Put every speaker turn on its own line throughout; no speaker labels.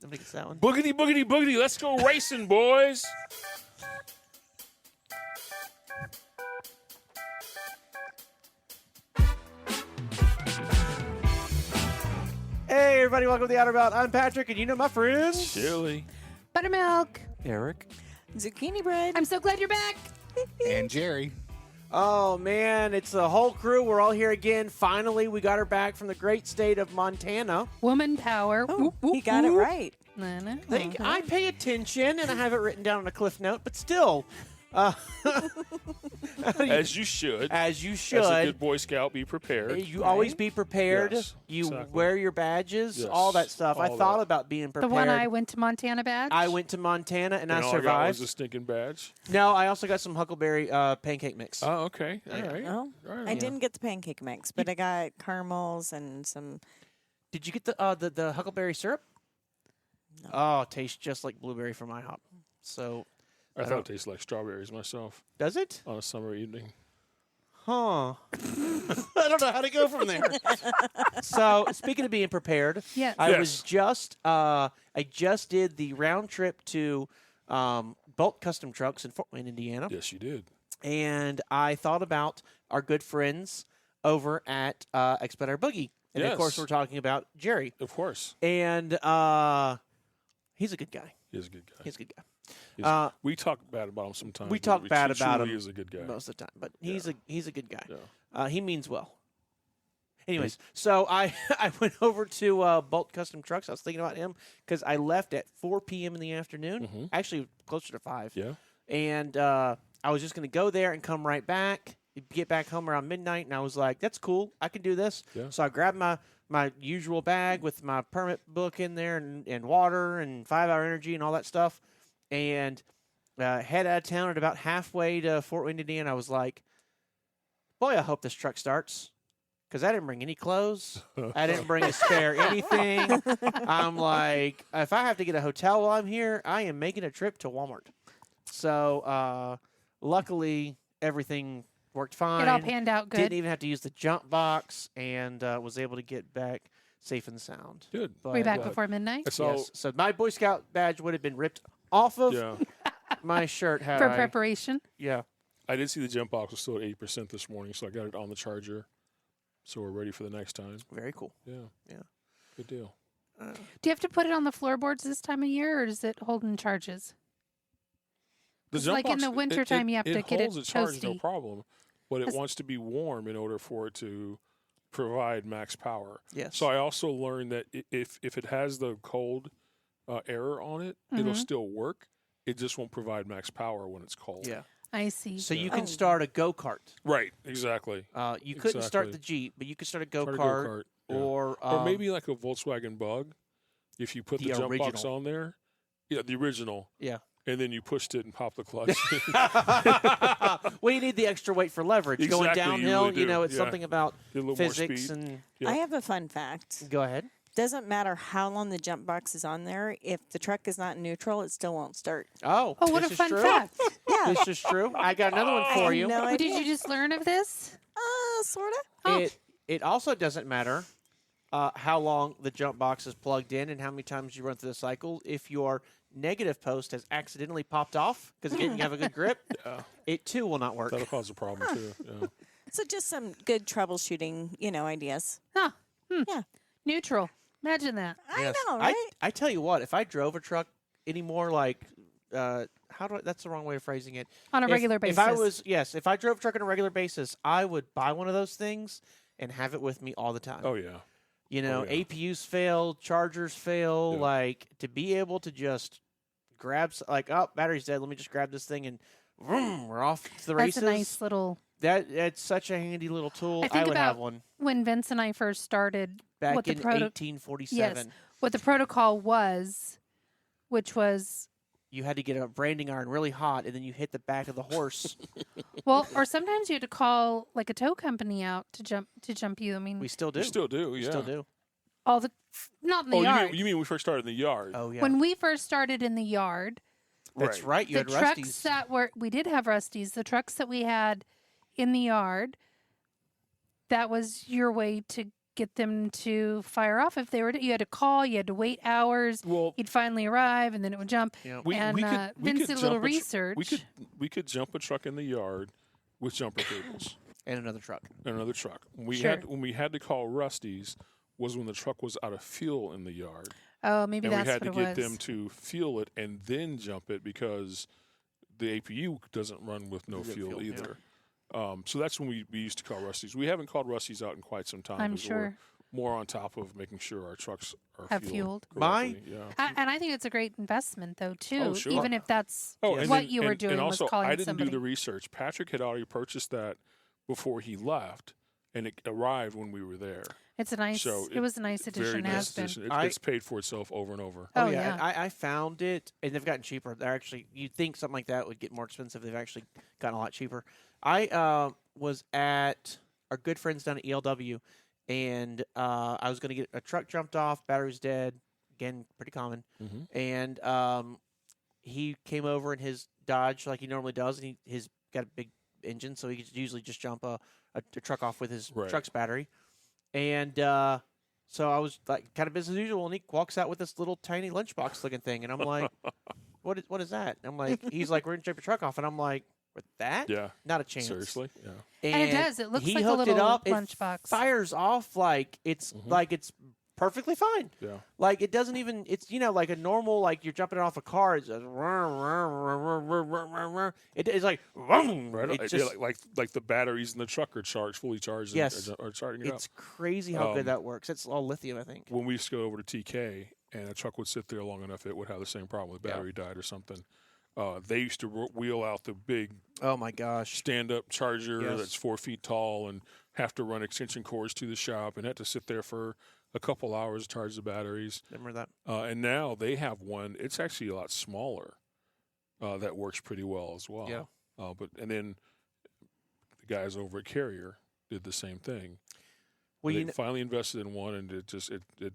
Nobody gets that one.
Boogity, boogity, boogity. Let's go racing, boys.
Hey, everybody, welcome to the Outer Belt. I'm Patrick, and you know my friends.
Chili.
Buttermilk.
Eric.
Zucchini bread.
I'm so glad you're back.
And Jerry.
Oh, man, it's the whole crew. We're all here again. Finally, we got her back from the great state of Montana.
Woman power.
Oh,
Whoop, whoop,
he got it
whoop.
right.
I pay attention, and I have it written down on a cliff note, but still.
As you should.
As you should.
As a good Boy Scout, be prepared.
You always be prepared.
Yes,
you
exactly.
wear your badges,
Yes,
all that stuff. I
all
thought
that.
about being prepared.
The one I went to Montana badge.
I went to Montana, and I
all I got
survived.
was a stinking badge.
No, I also got some huckleberry pancake mix.
Oh, okay. All right.
Oh,
All right.
I didn't get the pancake mix, but I got caramels and some.
Did you get the huckleberry syrup?
No.
Oh, it tastes just like blueberry from IHOP. So,
I thought it tasted like strawberries myself
does it?
on a summer evening.
Huh. I don't know how to go from there. So, speaking of being prepared,
Yes.
I
Yes.
was just I just did the round trip to Bolt Custom Trucks in Fort Wayne, Indiana,
Yes, you did.
and I thought about our good friends over at Expediter Boogie, and of course
Yes.
we're talking about Jerry,
Of course.
and he's a good guy.
He's a good guy.
He's a good guy.
We talk bad about him sometimes.
We
but
talk bad about
truly
him
is a good guy.
most of the time, but he's a good guy.
Yeah.
He means well. Anyways, so I went over to Bolt Custom Trucks. I was thinking about him because I left at 4 p.m. in the afternoon, actually closer to 5.
Yeah.
And I was just going to go there and come right back, get back home around midnight, and I was like, that's cool. I can do this.
Yeah.
So I grabbed my usual bag with my permit book in there and water and 5-hour energy and all that stuff, and head out of town at about halfway to Fort Wayne, Indiana. I was like, boy, I hope this truck starts. Because I didn't bring any clothes. I didn't bring a spare anything. I'm like, if I have to get a hotel while I'm here, I am making a trip to Walmart. So, luckily, everything worked fine.
It all panned out good.
Didn't even have to use the jump box and was able to get back safe and sound.
Good.
But,
Were you back
Glad.
before midnight?
So,
yes. So my Boy Scout badge would have been ripped off of
yeah.
my shirt. Had
For
I,
preparation.
Yeah.
I did see the jump box was still at 80% this morning, so I got it on the charger. So we're ready for the next time.
Very cool.
Yeah.
Yeah.
Good deal.
Do you have to put it on the floorboards this time of year, or is it holding charges?
The
It's
jump
like in
box,
the wintertime, you have to get it
holds its charge, no
toasty.
problem, but it
That's-
wants to be warm in order for it to provide max power.
Yes.
So I also learned that if it has the cold error on it, it'll still work. It just won't provide max power when it's cold.
Yeah.
I see.
So you
Oh.
can start a go-kart.
Right. Exactly.
You couldn't start
Exactly.
the Jeep, but you could start a
Start a
go-kart.
go-kart, yeah.
Or
maybe like a Volkswagen Bug. If you put the jump box
original.
on there, yeah, the original,
yeah.
and then you pushed it and popped the clutch.
Well, you need the extra weight for leverage. Going
Exactly, you
downhill,
really do,
it's
yeah.
something about
Get a little
physics
more speed.
and.
Yeah.
I have a fun fact.
Go ahead.
Doesn't matter how long the jump box is on there. If the truck is not in neutral, it still won't start.
Oh,
Oh, what
this
a
is
fun
true.
fact.
Yeah.
This is true. I got another one
I
for
had
you.
no
Did
idea.
you just learn of this?
Sort of.
Oh.
It also doesn't matter how long the jump box is plugged in and how many times you run through the cycle. If your negative post has accidentally popped off because it didn't have a good grip, it too will not work.
That'll cause a problem too. Yeah.
So just some good troubleshooting, ideas.
Huh.
Yeah.
Neutral. Imagine that.
Yes.
I know, right?
I tell you what, if I drove a truck anymore, like that's the wrong way of phrasing it.
On a regular basis.
If I drove a truck on a regular basis, I would buy one of those things and have it with me all the time.
Oh yeah.
You know,
yeah.
APUs fail, chargers fail.
Yeah.
Like to be able to just grab, battery's dead. Let me just grab this thing and vroom, we're off to the races.
That's a nice little.
That's such a handy little tool.
I think
would
about
have one
when Vince and I first started.
back
what the
in
proto-
1847.
Yes. What the protocol was, which was
You had to get a branding iron really hot, and then you hit the back of the horse.
well, or sometimes you had to call like a tow company out to jump you. I mean,
We still do.
We still do. Yeah.
We still do.
all the not in the
Oh,
yard.
you mean we first started in the yard?
Oh yeah.
When we first started in the yard,
That's right. You
the
had
trucks
Rusties.
that were we did have Rusties. The trucks that we had in the yard, that was your way to get them to fire off if they were. You had to call. You had to wait hours.
Well,
You'd finally arrive, and then it would jump.
Yep.
And Vince did a little research.
We could jump a truck in the yard with jumper cables
And another truck.
and another truck. When we had to call Rusty's was when the truck was out of fuel in the yard.
Oh, maybe
And
that's
we had
what
to
it
get
was.
them to fuel it and then jump it because the APU doesn't run with no
With
fuel
fuel, yeah.
either. So that's when we used to call Rusty's. We haven't called Rusty's out in quite some time.
I'm
'cause
sure.
We're more on top of making sure our trucks are
Have fueled.
correctly. Yeah.
And I think it's a great investment, though, too.
Oh, sure.
Even if that's
and
what
then-
you were
and
doing
also,
was calling
I didn't
somebody.
do the research. Patrick had already purchased that before he left, and it arrived when we were there.
It's a nice.
So
it was a nice
Very
addition.
nice
Has been.
addition.
I-
It's paid for itself over and over.
Oh,
yeah.
yeah.
I found it, and they've gotten cheaper. They're actually, you'd think something like that would get more expensive. They've actually gotten a lot cheaper. I was at our good friends down at ELW, and I was going to get a truck jumped off, battery's dead. Again, pretty common.
Mhm.
And he came over in his Dodge like he normally does, and he's got a big engine, so he could usually just jump a truck off with his
Right.
truck's battery. And so I was like, kind of business as usual, and he walks out with this little tiny lunchbox looking thing, and I'm like, what is that? And I'm like, he's like, we're gonna jump your truck off, and I'm like, with that?
Yeah.
Not a chance.
Seriously? Yeah.
And it does. It looks
he
like a
hooked
little
it up.
lunchbox.
It fires off like it's perfectly fine.
Yeah.
Like it doesn't even. It's like a normal like you're jumping off a car. It's just, it's like
Right.
It
Yeah,
just,
like the batteries in the truck are charged, fully charged.
Yes.
And are charging it up.
it's crazy how good
Um,
that works. It's all lithium, I think.
When we used to go over to TK and a truck would sit there long enough, it would have the same problem. The
Yeah.
battery died or something. They used to wheel out the big
Oh my gosh.
stand-up charger
Yes.
that's 4 feet tall and have to run extension cords to the shop and had to sit there for a couple hours to charge the batteries.
Remember that?
And now they have one. It's actually a lot smaller that works pretty well as well.
Yeah.
And then the guys over at Carrier did the same thing.
Well,
They finally invested in one, and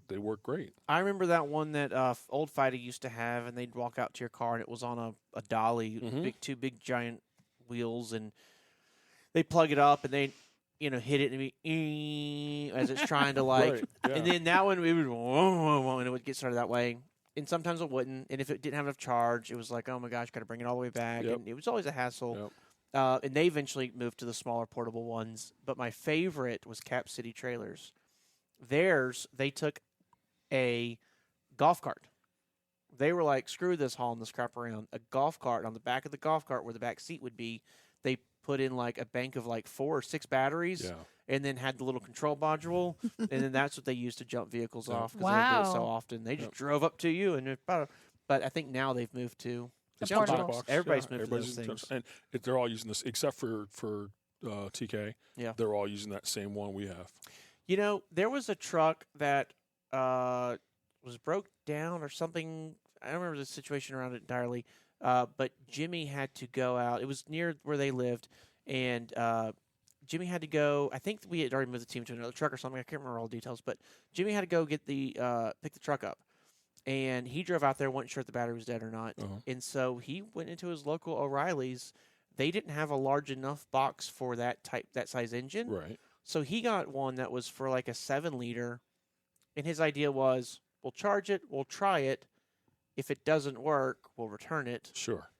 they work great.
I remember that one that old Fighter used to have, and they'd walk out to your car, and it was on a dolly,
Mhm.
two big giant wheels, and they plug it up, and they hit it and it'd be as it's trying to like,
Right, yeah.
and then that one it would and it would get started that way, and sometimes it wouldn't, and if it didn't have enough charge, it was like, oh my gosh, got to bring it all the way back,
Yep.
and it was always a hassle.
Yep.
And they eventually moved to the smaller portable ones. But my favorite was Cap City Trailers. Theirs, they took a golf cart. They were like, screw this hauling this crap around. A golf cart on the back of the golf cart where the back seat would be, they put in like a bank of like 4 or 6 batteries
Yeah.
and then had the little control module. And then that's what they used to jump vehicles
Yeah.
off because they did it so
Wow.
often. They just
Yep.
drove up to you. But I think now they've moved to
The
jump
portable.
box. Everybody's moved to
everybody's
those
using
things.
and they're all using this, except for TK.
Yeah.
They're all using that same one we have.
There was a truck that was broke down or something. I don't remember the situation around it entirely. But Jimmy had to go out. It was near where they lived, and Jimmy had to go. I think we had already moved the team to another truck or something. I can't remember all the details, but Jimmy had to go get pick the truck up, and he drove out there, wasn't sure if the battery was dead or not,
Uh-huh.
and so he went into his local O'Reilly's. They didn't have a large enough box for that size engine.
Right.
So he got one that was for like a 7-liter, and his idea was, we'll charge it, we'll try it. If it doesn't work, we'll return it.
Sure.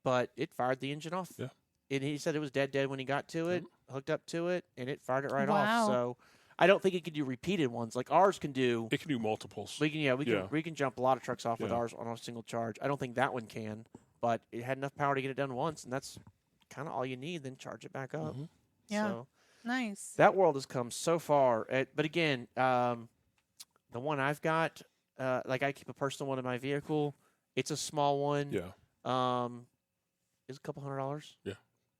But it fired the engine off.
Yeah.
And he said it was dead when he got to it, hooked up to it, and it fired it right
Wow.
off. So I don't think it could do repeated ones like ours can do.
It can do multiples.
We can jump a lot of trucks off with
Yeah.
ours on a single charge. I don't think that one can, but it had enough power to get it done once, and that's kind of all you need. Then charge it back up.
Mhm.
Yeah.
So
Nice.
that world has come so far. But again, the one I've got, like I keep a personal one in my vehicle. It's a small one.
Yeah.
It's a couple $100.
Yeah.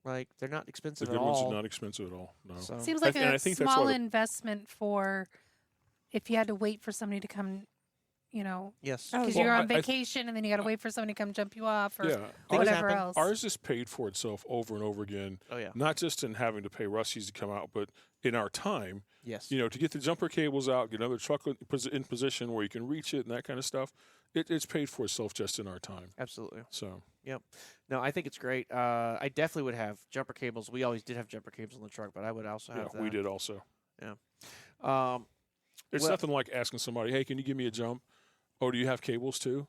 Like they're not
The
expensive
good
at
ones
all.
are not expensive at all. No.
So
Seems like
and
a
I think that's
small
why
investment for if you had to wait for somebody to come,
yes.
Oh,
because
yeah.
you're
Well,
on vacation and then you got to wait for somebody to come jump you off or
Yeah.
Things
whatever
happen.
else.
Ours is paid for itself over and over again,
Oh yeah.
not just in having to pay Rusty's to come out, but in our time,
Yes.
to get the jumper cables out, get another truck in position where you can reach it and that kind of stuff. It's paid for itself just in our time.
Absolutely.
So
No, I think it's great. I definitely would have jumper cables. We always did have jumper cables on the truck, but I would also
yeah,
have that.
we did also. It's
Well-
nothing like asking somebody, "Hey, can you give me a jump?" "Oh, do you have cables too?"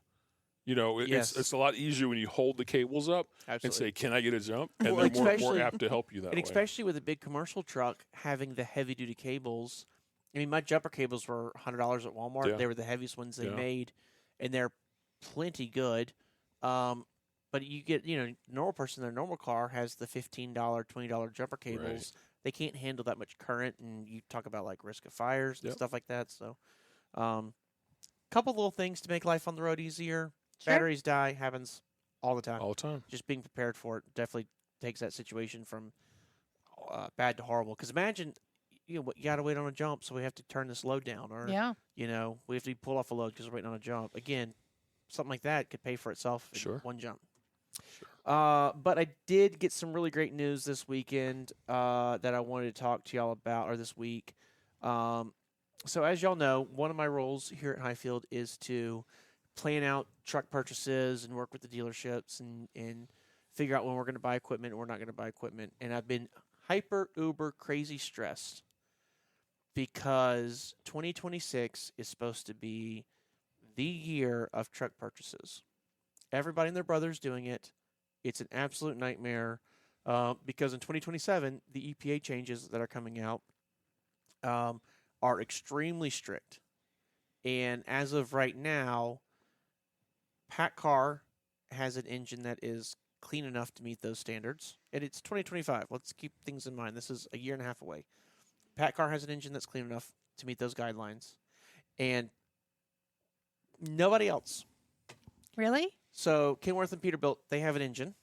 You know,
Yes.
it's a lot easier when you hold the cables up and
Absolutely.
say, "Can I get a jump?" And
Well,
they're more
especially-
apt to help you that
And
way.
especially with a big commercial truck having the heavy duty cables. I mean, my jumper cables were $100 at Walmart.
Yeah.
They were the heaviest ones they
Yeah.
made, and they're plenty good. But you get, normal person in their normal car has the $15, $20 jumper cables. They can't handle that much current, and you talk about like risk of fires and
Yep.
stuff like that. So, couple little things to make life on the road easier.
Sure.
Batteries die, happens all the time.
All the time.
Just being prepared for it definitely takes that situation from bad to horrible. Because imagine, you got to wait on a jump, so we have to turn this load down, or
Yeah.
we have to pull off a load because we're waiting on a jump. Again, something like that could pay for itself in
Sure.
one jump.
Sure.
But I did get some really great news this weekend that I wanted to talk to y'all about, or this week. So as y'all know, one of my roles here at Hyfield is to plan out truck purchases and work with the dealerships and figure out when we're going to buy equipment and we're not going to buy equipment. And I've been hyper, uber, crazy stressed because 2026 is supposed to be the year of truck purchases. Everybody and their brother's doing it. It's an absolute nightmare because in 2027, the EPA changes that are coming out are extremely strict. And as of right now, Paccar has an engine that is clean enough to meet those standards. And it's 2025. Let's keep things in mind. This is a year and a half away. Paccar has an engine that's clean enough to meet those guidelines. And nobody else.
Really?
So Kenworth and Peterbilt, they have an engine,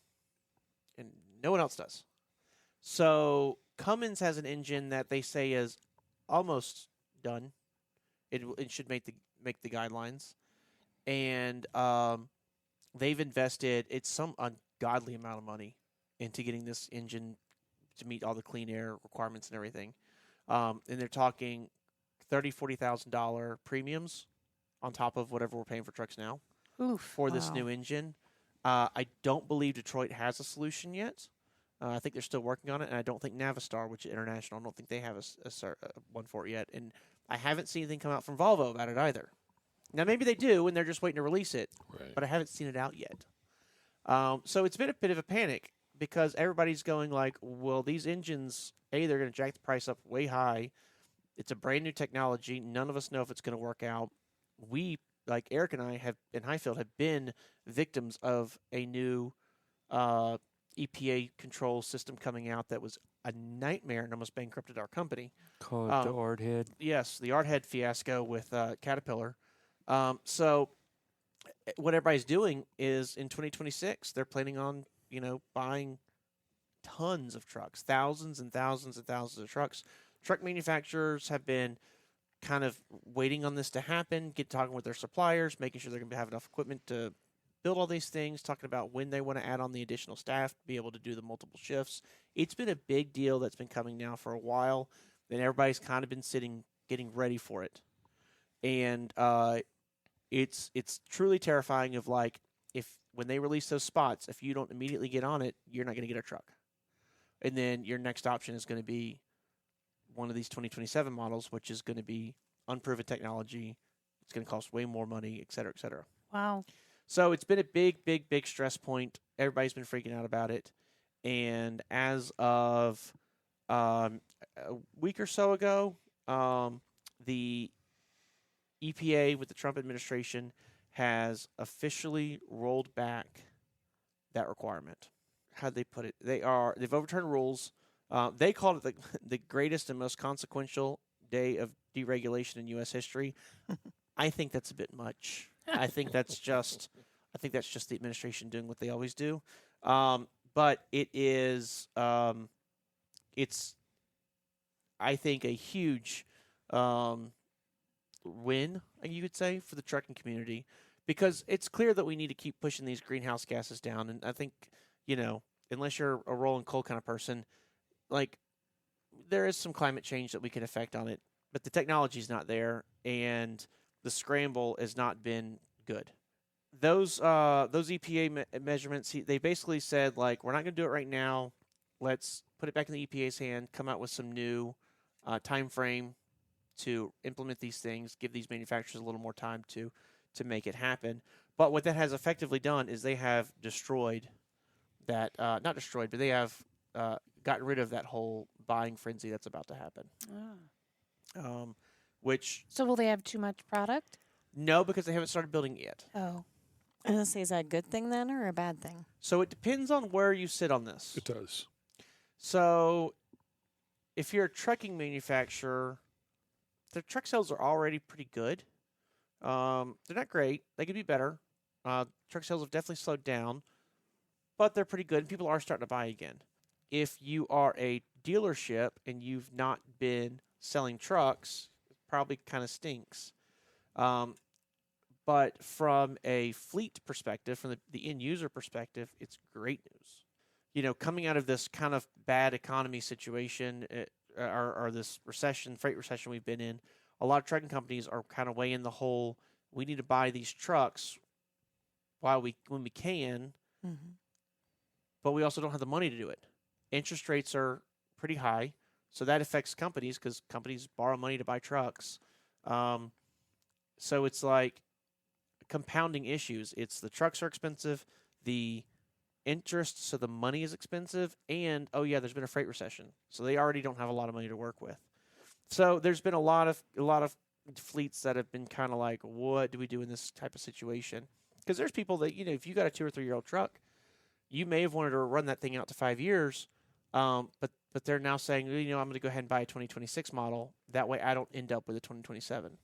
and no one else does. So Cummins has an engine that they say is almost done. It should make the guidelines, and they've invested some ungodly amount of money into getting this engine to meet all the clean air requirements and everything. And they're talking $30,000-$40,000 premiums on top of whatever we're paying for trucks now.
Oof.
For this
Wow.
new engine. I don't believe Detroit has a solution yet. I think they're still working on it, and I don't think Navistar, which is international, I don't think they have one for it yet. And I haven't seen anything come out from Volvo about it either. Now, maybe they do, and they're just waiting to release it,
Right.
but I haven't seen it out yet. So it's been a bit of a panic because everybody's going like, well, these engines, they're going to jack the price up way high. It's a brand new technology. None of us know if it's going to work out. We, like Eric and I in Hyfield, have been victims of a new EPA control system coming out that was a nightmare and almost bankrupted our company.
Call it the Ardhead.
Yes, the Ardhead fiasco with Caterpillar. So what everybody's doing is in 2026, they're planning on, buying tons of trucks, thousands and thousands and thousands of trucks. Truck manufacturers have been kind of waiting on this to happen, talking with their suppliers, making sure they're going to have enough equipment to build all these things, talking about when they want to add on the additional staff to be able to do the multiple shifts. It's been a big deal that's been coming now for a while, and everybody's kind of been getting ready for it. And it's truly terrifying of like, when they release those spots, if you don't immediately get on it, you're not going to get a truck. And then your next option is going to be one of these 2027 models, which is going to be unproven technology. It's going to cost way more money, et cetera, et cetera.
Wow.
So it's been a big, big, big stress point. Everybody's been freaking out about it. And as of a week or so ago, the EPA with the Trump administration has officially rolled back that requirement. How'd they put it? They've overturned rules. They called it the greatest and most consequential day of deregulation in U.S. history. I think that's a bit much. I think that's just the administration doing what they always do. But it is, it's, I think, a huge win, you could say, for the trucking community, because it's clear that we need to keep pushing these greenhouse gases down. And I think, unless you're a rolling coal kind of person, like, there is some climate change that we can affect on it, but the technology's not there, and the scramble has not been good. Those EPA measurements, they basically said, like, we're not going to do it right now. Let's put it back in the EPA's hand, come out with some new time frame, to implement these things, give these manufacturers a little more time to make it happen. But what that has effectively done is they have destroyed that, not destroyed, but they have gotten rid of that whole buying frenzy that's about to happen. Which
So will they have too much product?
no, because they haven't started building it yet.
Oh,
I was gonna say, is that a good thing then or a bad thing?
So it depends on where you sit on this.
It does.
So if you're a trucking manufacturer, the truck sales are already pretty good. They're not great. They could be better. Truck sales have definitely slowed down, but they're pretty good. And people are starting to buy again. If you are a dealership and you've not been selling trucks, it probably kind of stinks. But from a fleet perspective, from the end user perspective, it's great news. You know, coming out of this kind of bad economy situation, or this recession, freight recession we've been in, a lot of trucking companies are kind of weighing the whole, we need to buy these trucks when we can, but we also don't have the money to do it. Interest rates are pretty high, so that affects companies because companies borrow money to buy trucks. So it's like compounding issues. It's the trucks are expensive, the interest, so the money is expensive, and oh yeah, there's been a freight recession, so they already don't have a lot of money to work with. So there's been a lot of fleets that have been kind of like, what do we do in this type of situation? Because there's people that, you know, if you got a 2 or 3 year old truck, you may have wanted to run that thing out to 5 years, but they're now saying, you know, I'm going to go ahead and buy a 2026 model. That way I don't end up with a 2027.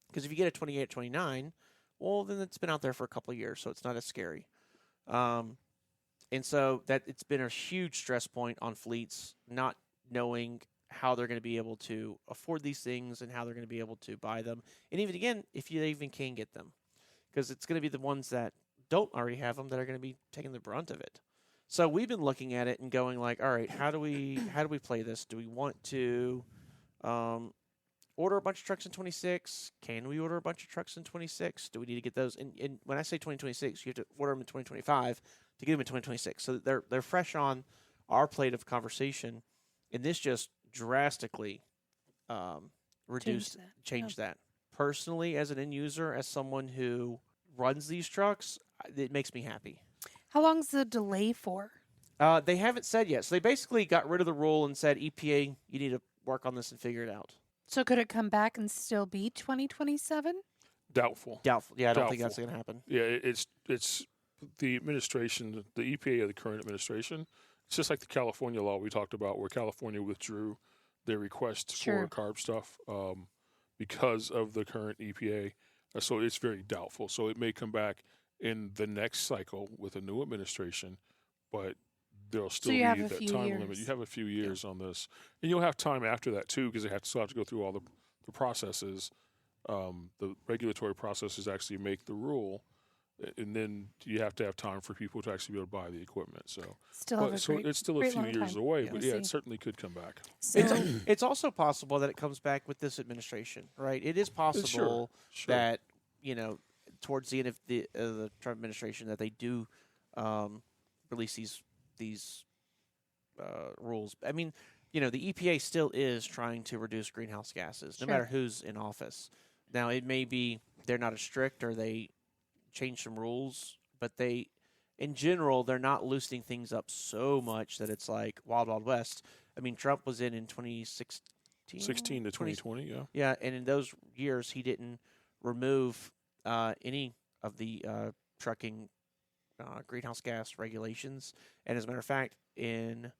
Because if you get a 28, 29, well, then it's been out there for a couple of years, so it's not as scary. And so that it's been a huge stress point on fleets not knowing how they're going to be able to afford these things and how they're going to be able to buy them. And even again, if you even can get them, because it's going to be the ones that don't already have them that are going to be taking the brunt of it. So we've been looking at it and going like, all right, how do we play this? Do we want to order a bunch of trucks in 26? Can we order a bunch of trucks in 26? Do we need to get those? And when I say 2026, you have to order them in 2025 to get them in 2026. So they're fresh on our plate of conversation, and this just drastically changed that. Personally, as an end user, as someone who runs these trucks, it makes me happy.
how long's the delay for?
They haven't said yet. So they basically got rid of the rule and said, EPA, you need to work on this and figure it out.
So could it come back and still be 2027?
Doubtful.
Doubtful. Yeah, I don't think
Doubtful.
that's going to happen.
Yeah, it's the administration, the EPA of the current administration. It's just like the California law we talked about, where California withdrew their request
Sure.
for CARB stuff because of the current EPA. So it's very doubtful. So it may come back in the next cycle with a new administration, but there'll still
you
be
have a
that
few
time
years.
limit. You have a few years on this, and you'll have time after that too, because they still have to go through all the processes. The regulatory processes actually make the rule, and then you have to have time for people to actually be able to buy the equipment. So,
Still have a
so
great,
it's still a
great
few
long
years
time.
away,
Yeah.
but
We'll
yeah, it
see.
certainly could come back.
So,
It's also possible that it comes back with this administration, right? It is possible
Sure.
that, you know, towards the end of the Trump administration, that they do release these rules. I mean, you know, the EPA still is trying to reduce greenhouse gases, no
Sure.
matter who's in office. Now, it may be they're not as strict or they change some rules, but in general, they're not loosening things up so much that it's like Wild Wild West. I mean, Trump was in 2016.
16 to 2020, yeah.
Yeah, and in those years, he didn't remove any of the trucking greenhouse gas regulations. And as a matter of fact, so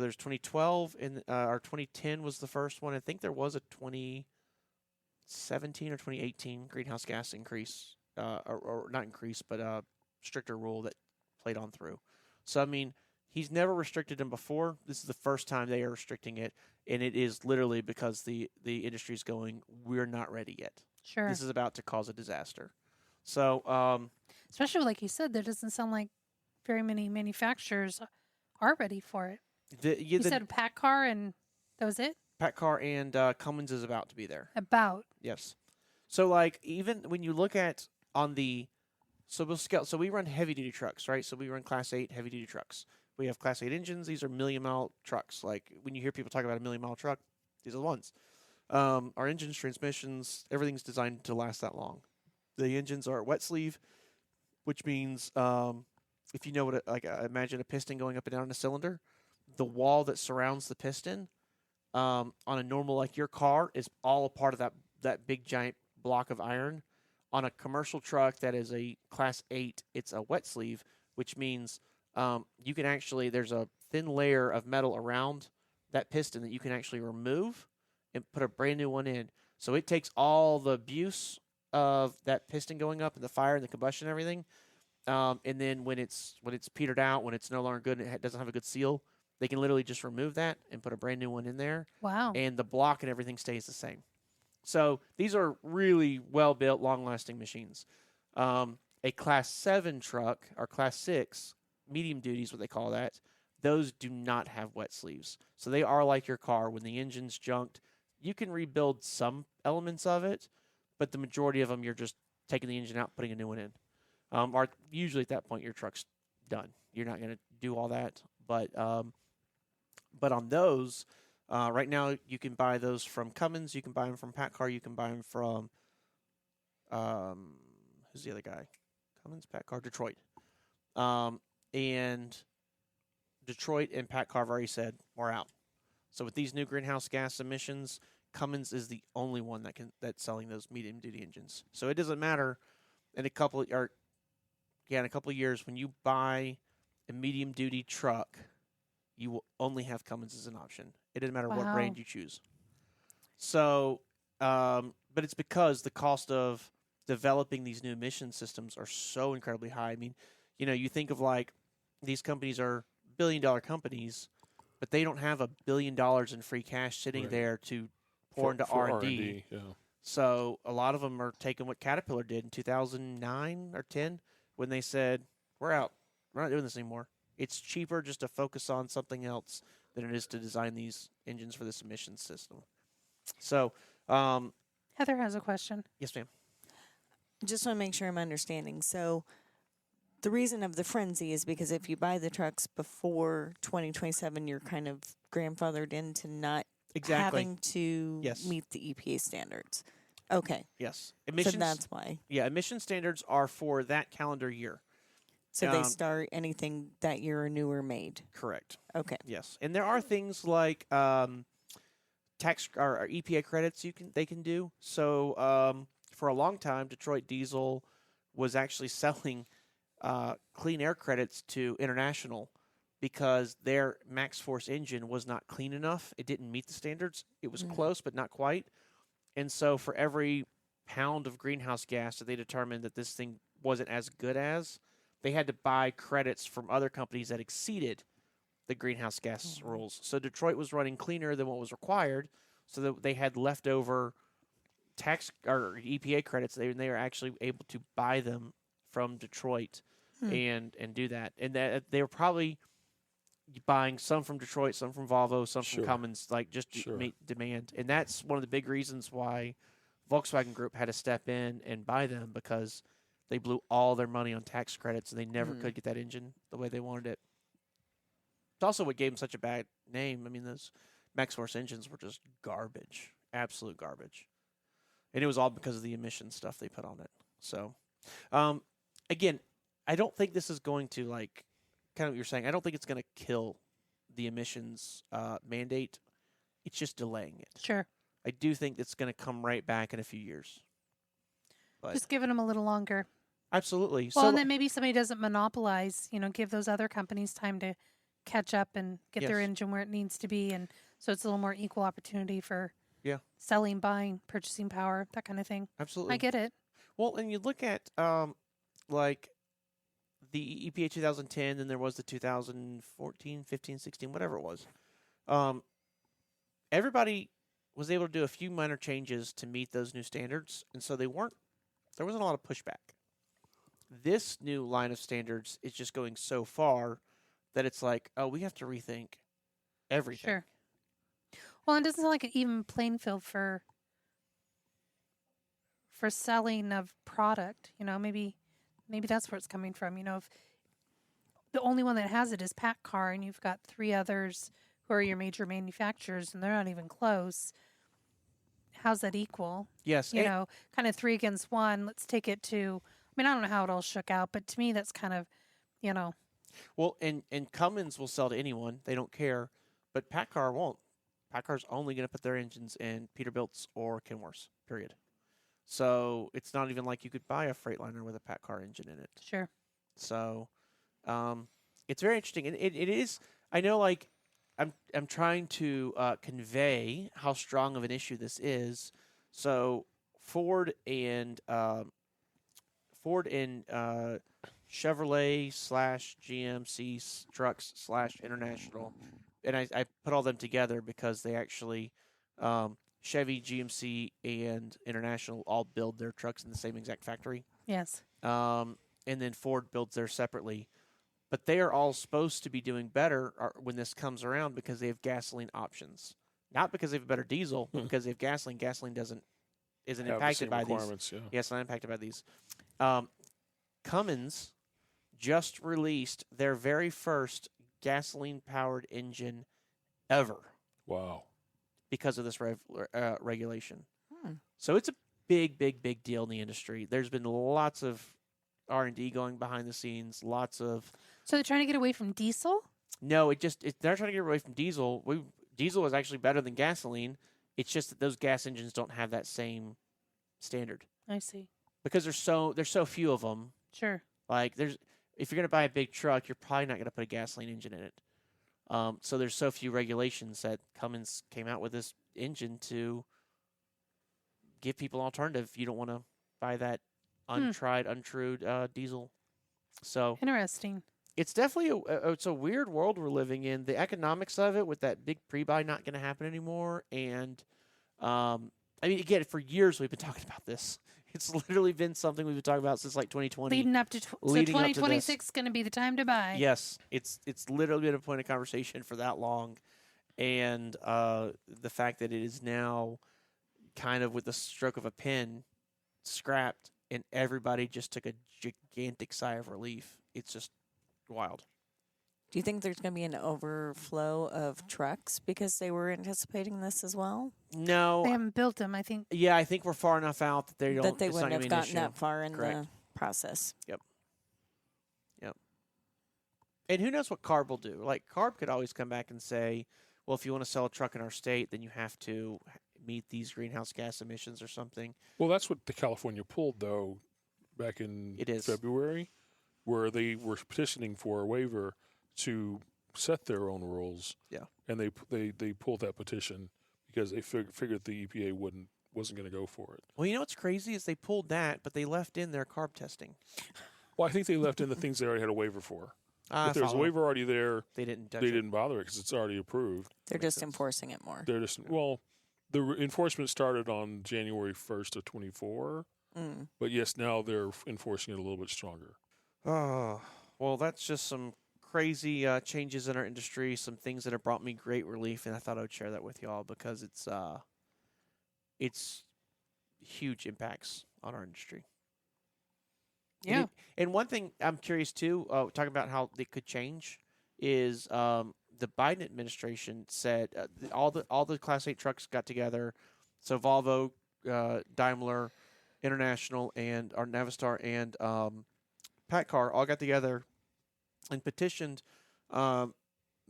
there's 2012 or 2010 was the first one. I think there was a 2017 or 2018 greenhouse gas increase, or not increase, but stricter rule that played on through. So I mean, he's never restricted them before. This is the first time they are restricting it, and it is literally because the industry is going, we're not ready yet.
Sure.
This is about to cause a disaster. So
Especially like you said, there doesn't sound like very many manufacturers are ready for it. You said Paccar, and that was it?
Paccar and Cummins is about to be there.
About.
Yes. So like even when you look at on the so we run heavy duty trucks, right? So we run Class 8 heavy duty trucks. We have Class 8 engines. These are 1,000,000-mile trucks. Like when you hear people talk about a 1,000,000-mile truck, these are the ones. Our engines, transmissions, everything's designed to last that long. The engines are wet sleeve, which means if you know what, imagine a piston going up and down in a cylinder, the wall that surrounds the piston on a normal, like your car, is all a part of that big giant block of iron. On a commercial truck that is a Class 8, it's a wet sleeve, which means you can actually, there's a thin layer of metal around that piston that you can actually remove and put a brand new one in. So it takes all the abuse of that piston going up and the fire and the combustion and everything. And then when it's petered out, when it's no longer good and it doesn't have a good seal, they can literally just remove that and put a brand new one in there.
Wow.
And the block and everything stays the same. So these are really well-built, long-lasting machines. A Class 7 truck, or Class 6, medium duty is what they call that, those do not have wet sleeves. So they are like your car. When the engine's junked, you can rebuild some elements of it, but the majority of them, you're just taking the engine out, putting a new one in. Or usually at that point, your truck's done. You're not going to do all that. But on those, right now, you can buy those from Cummins. You can buy them from Paccar. You can buy them from, who's the other guy? Cummins, Paccar, Detroit. And Detroit and Paccar have already said, we're out. So with these new greenhouse gas emissions, Cummins is the only one that's selling those medium-duty engines. So it doesn't matter in a couple of years when you buy a medium-duty truck, you will only have Cummins as an option. It doesn't matter what brand you choose. So, but it's because the cost of developing these new emission systems are so incredibly high. I mean, you think of like these companies are billion-dollar companies, but they don't have $1 billion in free cash sitting there to pour into R&D.
Yeah.
So a lot of them are taking what Caterpillar did in 2009 or 10 when they said, we're out. We're not doing this anymore. It's cheaper just to focus on something else than it is to design these engines for this emissions system. So,
Heather has a question.
Yes, ma'am.
Just want to make sure I'm understanding. So the reason of the frenzy is because if you buy the trucks before 2027, you're kind of grandfathered into not having to meet the EPA standards. Okay.
Yes.
So that's why.
Yeah, emission standards are for that calendar year.
So they start anything that year or newer made.
Correct.
Okay.
Yes, and there are things like tax or EPA credits they can do. So for a long time, Detroit Diesel was actually selling clean air credits to International because their max force engine was not clean enough. It didn't meet the standards. It was close, but not quite. And so for every pound of greenhouse gas that they determined that this thing wasn't as good as, they had to buy credits from other companies that exceeded the greenhouse gas rules. So Detroit was running cleaner than what was required, so that they had leftover tax or EPA credits. They were actually able to buy them from Detroit and do that. And that they were probably buying some from Detroit, some from Volvo, some from Cummins, like just to meet demand. And that's one of the big reasons why Volkswagen Group had to step in and buy them, because they blew all their money on tax credits, and they never could get that engine the way they wanted it. It's also what gave them such a bad name. I mean, those max force engines were just garbage, absolute garbage. And it was all because of the emission stuff they put on it. So, again, I don't think this is going to, like, kind of what you're saying, I don't think it's going to kill the emissions mandate. It's just delaying it.
Sure.
I do think it's going to come right back in a few years. But
just giving them a little longer.
Absolutely.
Well, and then maybe somebody doesn't monopolize, give those other companies time to catch up and get their engine where it needs to be. And so it's a little more equal opportunity for selling, buying, purchasing power, that kind of thing.
Absolutely.
I get it.
Well, and you look at like the EPA 2010, then there was the 2014, 15, 16, whatever it was. Everybody was able to do a few minor changes to meet those new standards, and so there wasn't a lot of pushback. This new line of standards is just going so far that it's like, oh, we have to rethink everything.
Sure. Well, it doesn't sound like an even playing field for selling of product. Maybe that's where it's coming from. If the only one that has it is Paccar, and you've got 3 others who are your major manufacturers, and they're not even close. how's that equal?
Yes.
You know, kind of 3 against 1. Let's take it to, I mean, I don't know how it all shook out, but to me, that's kind of, you know.
Well, and Cummins will sell to anyone. They don't care. But Paccar won't. Paccar's only going to put their engines in Peterbilts or Kenworths, period. So it's not even like you could buy a Freightliner with a Paccar engine in it.
Sure.
So it's very interesting. And it is, I know, like, I'm trying to convey how strong of an issue this is. So Ford and Chevrolet / GMC trucks / International, and I put all them together because they actually Chevy, GMC, and International all build their trucks in the same exact factory.
Yes.
And then Ford builds theirs separately. But they are all supposed to be doing better when this comes around because they have gasoline options. Not because they have a better diesel, but because they have gasoline. Gasoline isn't impacted by these.
Yeah.
Yes, not impacted by these. Cummins just released their very first gasoline-powered engine ever.
Wow.
Because of this regulation. So it's a big, big, big deal in the industry. There's been lots of R&D going behind the scenes, lots of...
So they're trying to get away from diesel?
No, they're trying to get away from diesel. Diesel is actually better than gasoline. It's just that those gas engines don't have that same standard.
I see.
Because there's so few of them.
Sure.
Like if you're going to buy a big truck, you're probably not going to put a gasoline engine in it. So there's so few regulations that Cummins came out with this engine to give people an alternative. You don't want to buy that untried, untrued diesel. So
interesting.
It's definitely it's a weird world we're living in. The economics of it, with that big pre-buy not going to happen anymore, and I mean, again, for years we've been talking about this. It's literally been something we've been talking about since like 2020.
Leading up to 2026 is going to be the time to buy.
Yes, it's literally been a point of conversation for that long, and the fact that it is now kind of with the stroke of a pen scrapped, and everybody just took a gigantic sigh of relief. It's just wild.
Do you think there's going to be an overflow of trucks because they were anticipating this as well?
No,
they haven't built them. I think.
Yeah, I think we're far enough out that they don't.
That they wouldn't have gotten
issue.
that far in
Correct.
the process.
Yep. And who knows what CARB will do? Like CARB could always come back and say, "Well, if you want to sell a truck in our state, then you have to meet these greenhouse gas emissions or something."
Well, that's what the California pulled though, back in February, where they were petitioning for a waiver to set their own rules.
Yeah.
And they pulled that petition because they figured the EPA wasn't going to go for it.
Well, you know what's crazy is they pulled that, but they left in their CARB testing.
Well, I think they left in the things they already had a waiver for. If there was a waiver already there,
they didn't
bother it because it's already approved.
They're just enforcing it more.
They're just the enforcement started on January 1st of 24, but yes, now they're enforcing it a little bit stronger.
Oh, well, that's just some crazy changes in our industry, some things that have brought me great relief, and I thought I would share that with y'all because it's huge impacts on our industry.
Yeah.
And one thing I'm curious too, talking about how they could change, is the Biden administration said all the Class 8 trucks got together, so Volvo, Daimler, International, and our Navistar and Paccar all got together and petitioned the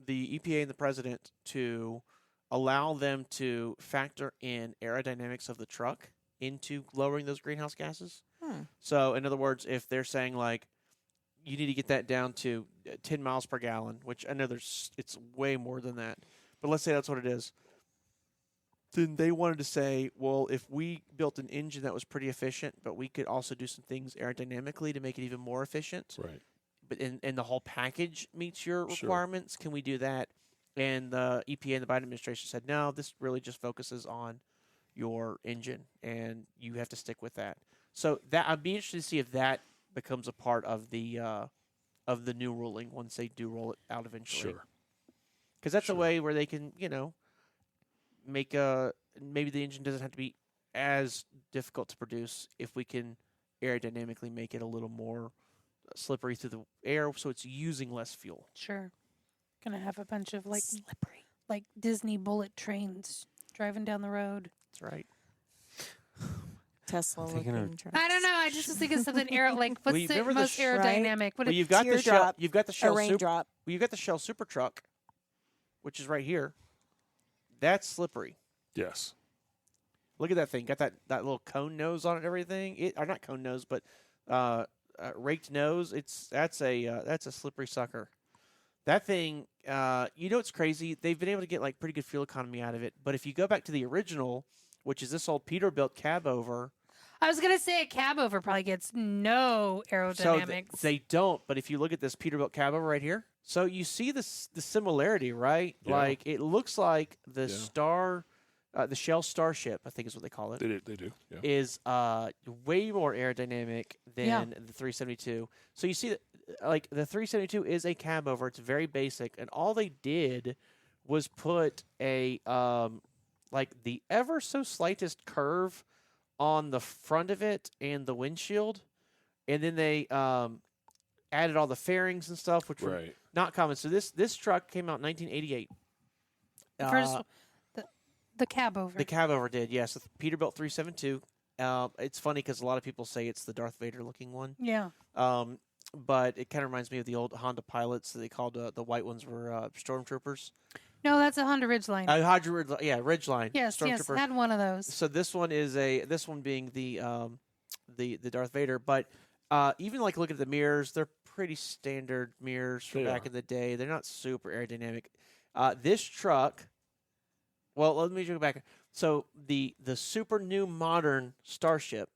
EPA and the president to allow them to factor in aerodynamics of the truck into lowering those greenhouse gases. So, in other words, if they're saying, like, you need to get that down to 10 miles per gallon, which I know it's way more than that, but let's say that's what it is, then they wanted to say, well, if we built an engine that was pretty efficient, but we could also do some things aerodynamically to make it even more efficient,
right?
But and the whole package meets your requirements, can we do that? And the EPA and the Biden administration said, no, this really just focuses on your engine, and you have to stick with that. So that I'd be interested to see if that becomes a part of the new ruling once they do roll it out eventually.
Sure.
Because that's a way where they can, make maybe the engine doesn't have to be as difficult to produce if we can aerodynamically make it a little more slippery through the air, so it's using less fuel.
Sure. Gonna have a bunch of slippery, like Disney bullet trains driving down the road.
That's right.
Tesla looking trucks.
I don't know. I just was thinking something what's
Well,
the
remember
most
the
aerodynamic? What
Well, you've got the Shell.
Teardrop,
You've got the Shell
a raindrop.
Well, you've got the Shell Super Truck, which is right here. That's slippery.
Yes.
Look at that thing. Got that little cone nose on it and everything. Or not cone nose, but raked nose. That's a slippery sucker. That thing, it's crazy. They've been able to get like pretty good fuel economy out of it. But if you go back to the original, which is this old Peterbilt cab over.
I was gonna say a cab over probably gets no aerodynamics.
So they don't. But if you look at this Peterbilt cab over right here, so you see the similarity, right?
Yeah.
Like it looks like the the Shell Starship, I think is what they call it.
They do. Yeah.
Is way more aerodynamic than the 372. So you see that, like the 372 is a cab over. It's very basic, and all they did was put a like the ever so slightest curve on the front of it and the windshield, and then they added all the fairings and stuff, which were not common. So this truck came out in 1988.
First, the cab over.
The cab over did, yes. The Peterbilt 372. It's funny because a lot of people say it's the Darth Vader looking one.
Yeah.
But it kind of reminds me of the old Honda Pilots that they called the white ones were Stormtroopers.
No, that's a Honda Ridgeline.
Ridgeline.
Yes, I had one of those.
So this one being the Darth Vader. But even like look at the mirrors, they're pretty standard mirrors from back in the day. They're not super aerodynamic. This truck. Well, let me go back. So the super new modern Starship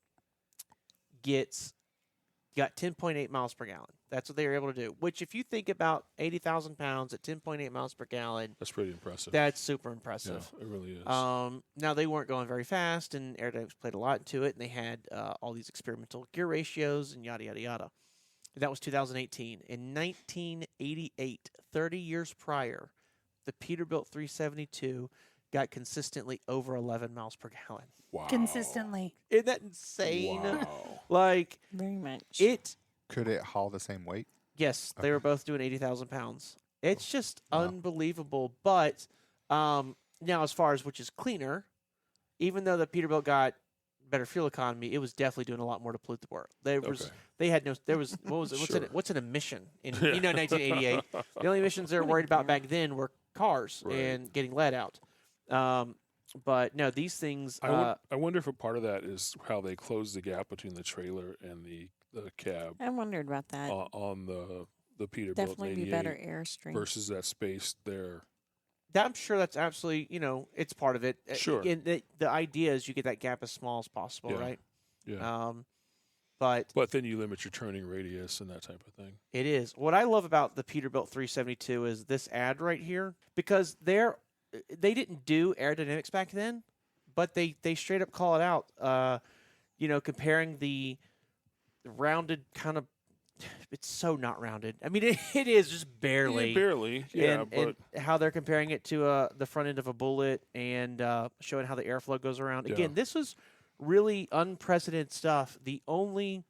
got 10.8 miles per gallon. That's what they were able to do. Which, if you think about 80,000 pounds at 10.8 miles per gallon,
that's pretty impressive.
That's super impressive.
Yeah, it really is.
Now they weren't going very fast, and aerodynamics played a lot into it, and they had all these experimental gear ratios and yada yada yada. That was 2018. In 1988, 30 years prior, the Peterbilt 372 got consistently over 11 miles per gallon.
Wow.
Consistently.
Isn't that insane?
Wow.
Like,
very much.
Could it haul the same weight?
Yes, they were both doing 80,000 pounds. It's just unbelievable. But now, as far as which is cleaner, even though the Peterbilt got better fuel economy, it was definitely doing a lot more to pollute the world. They had no. There was what was it?
Sure.
What's an emission in 1988? The only emissions they were worried about back then were cars and getting lead out. But no, these things.
I wonder if a part of that is how they closed the gap between the trailer and the cab.
I wondered about that.
On the Peterbilt.
Definitely be better airstream
versus that space there.
I'm sure that's absolutely, it's part of it.
Sure.
And the idea is you get that gap as small as possible, right?
Yeah.
But
then you limit your turning radius and that type of thing.
It is. What I love about the Peterbilt 372 is this ad right here, because they didn't do aerodynamics back then, but they straight up call it out. Comparing the rounded kind of. It's so not rounded. I mean, it is just barely.
Yeah, barely, yeah.
And how they're comparing it to the front end of a Bullet and showing how the airflow goes around. Again, this was really unprecedented stuff. The only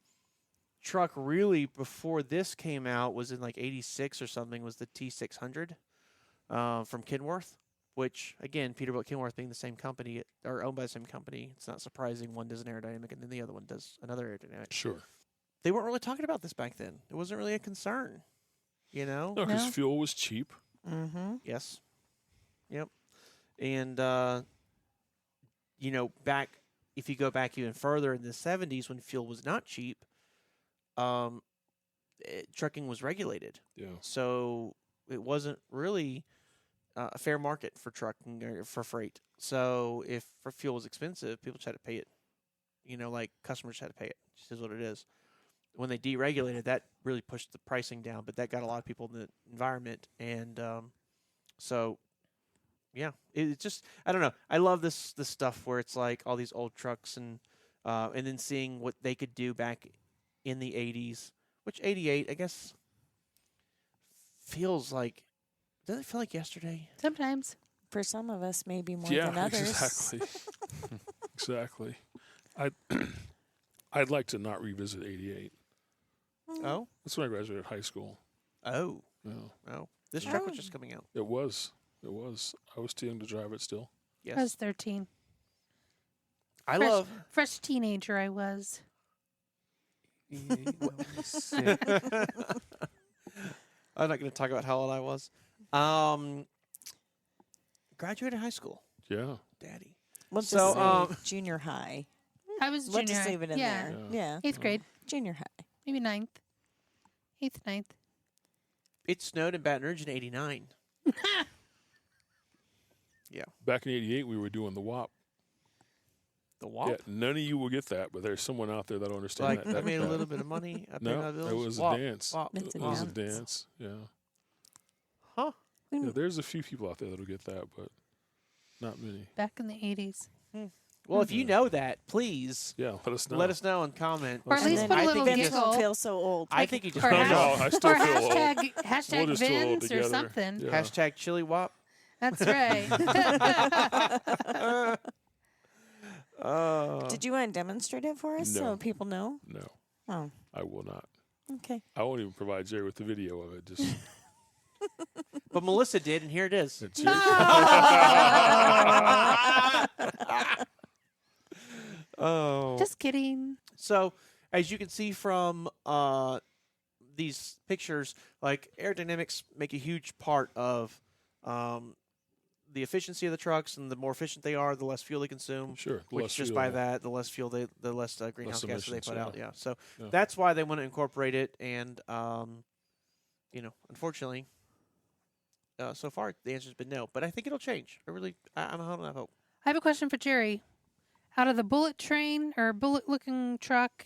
truck really before this came out was in like 86 or something, was the T600 from Kenworth, which, again, Peterbilt Kenworth being the same company, or owned by the same company, it's not surprising one does an aerodynamic and then the other one does another aerodynamic.
Sure.
They weren't really talking about this back then. It wasn't really a concern,
No, because fuel was cheap.
Mm-hmm.
Yes. Yep. And, if you go back even further in the 70s when fuel was not cheap, trucking was regulated.
Yeah.
So it wasn't really a fair market for trucking or for freight. So if fuel was expensive, people just had to pay it. Like customers had to pay it. It just is what it is. When they deregulated, that really pushed the pricing down, but that got a lot of people in the environment. And it's just, I don't know. I love this stuff where it's like all these old trucks and then seeing what they could do back in the 80s, which 88, I guess, feels like, doesn't it feel like yesterday?
Sometimes.
For some of us, maybe more than others.
Exactly. Exactly. I'd like to not revisit 88.
Oh?
That's when I graduated high school.
Oh.
Yeah.
Oh. This truck was just coming out.
It was. I was too young to drive it still.
Yes.
I was 13.
I love.
Fresh teenager I was.
I'm not going to talk about how old I was. Graduated high school.
Yeah.
Daddy.
Let's
So,
just say junior high.
I was junior
Let's just
high.
leave it in
yeah.
there. Yeah.
8th grade,
Junior high.
maybe 9th. 8th, 9th.
It snowed in Baton Rouge in '89.
Back in '88, we were doing the WAP.
The WAP.
Yeah, none of you will get that, but there's someone out there that'll understand
Like
that.
I made a little bit of money. I paid my
No,
bills.
it was
WAP.
a dance.
WAP.
It's
It
a
was a
dance.
dance. Yeah.
Huh?
Yeah. There's a few people out there that'll get that, but not many.
Back in the 80s.
Well, if you know that, please
Yeah, let us know.
let us know and comment.
Or at
And
least
then
put a
I
little
think
Vince
it's-
giggle.
won't feel so old.
I think you just
Or
put it
No,
on.
I still
or
feel old.
hashtag
We'll just do it all
Vince or
together.
something.
Yeah.
Hashtag chili WAP.
That's right.
Did you want to demonstrate it for us
No.
so people know?
No,
Oh,
I will not.
okay.
I won't even provide Jerry with the video of it. Just
But Melissa did, and here it is.
it's it.
Oh.
Just kidding.
So, as you can see from these pictures, like aerodynamics make a huge part of the efficiency of the trucks, and the more efficient they are, the less fuel they consume.
Sure. the
Which
less
just
fuel.
by that, the less fuel the less greenhouse gases they
emissions,
put
yeah.
out. Yeah. So
Yeah.
that's why they want to incorporate it, and unfortunately, so far the answer's been no. But I think it'll change. I'm holding out hope.
I have a question for Jerry. Out of the bullet train or bullet looking truck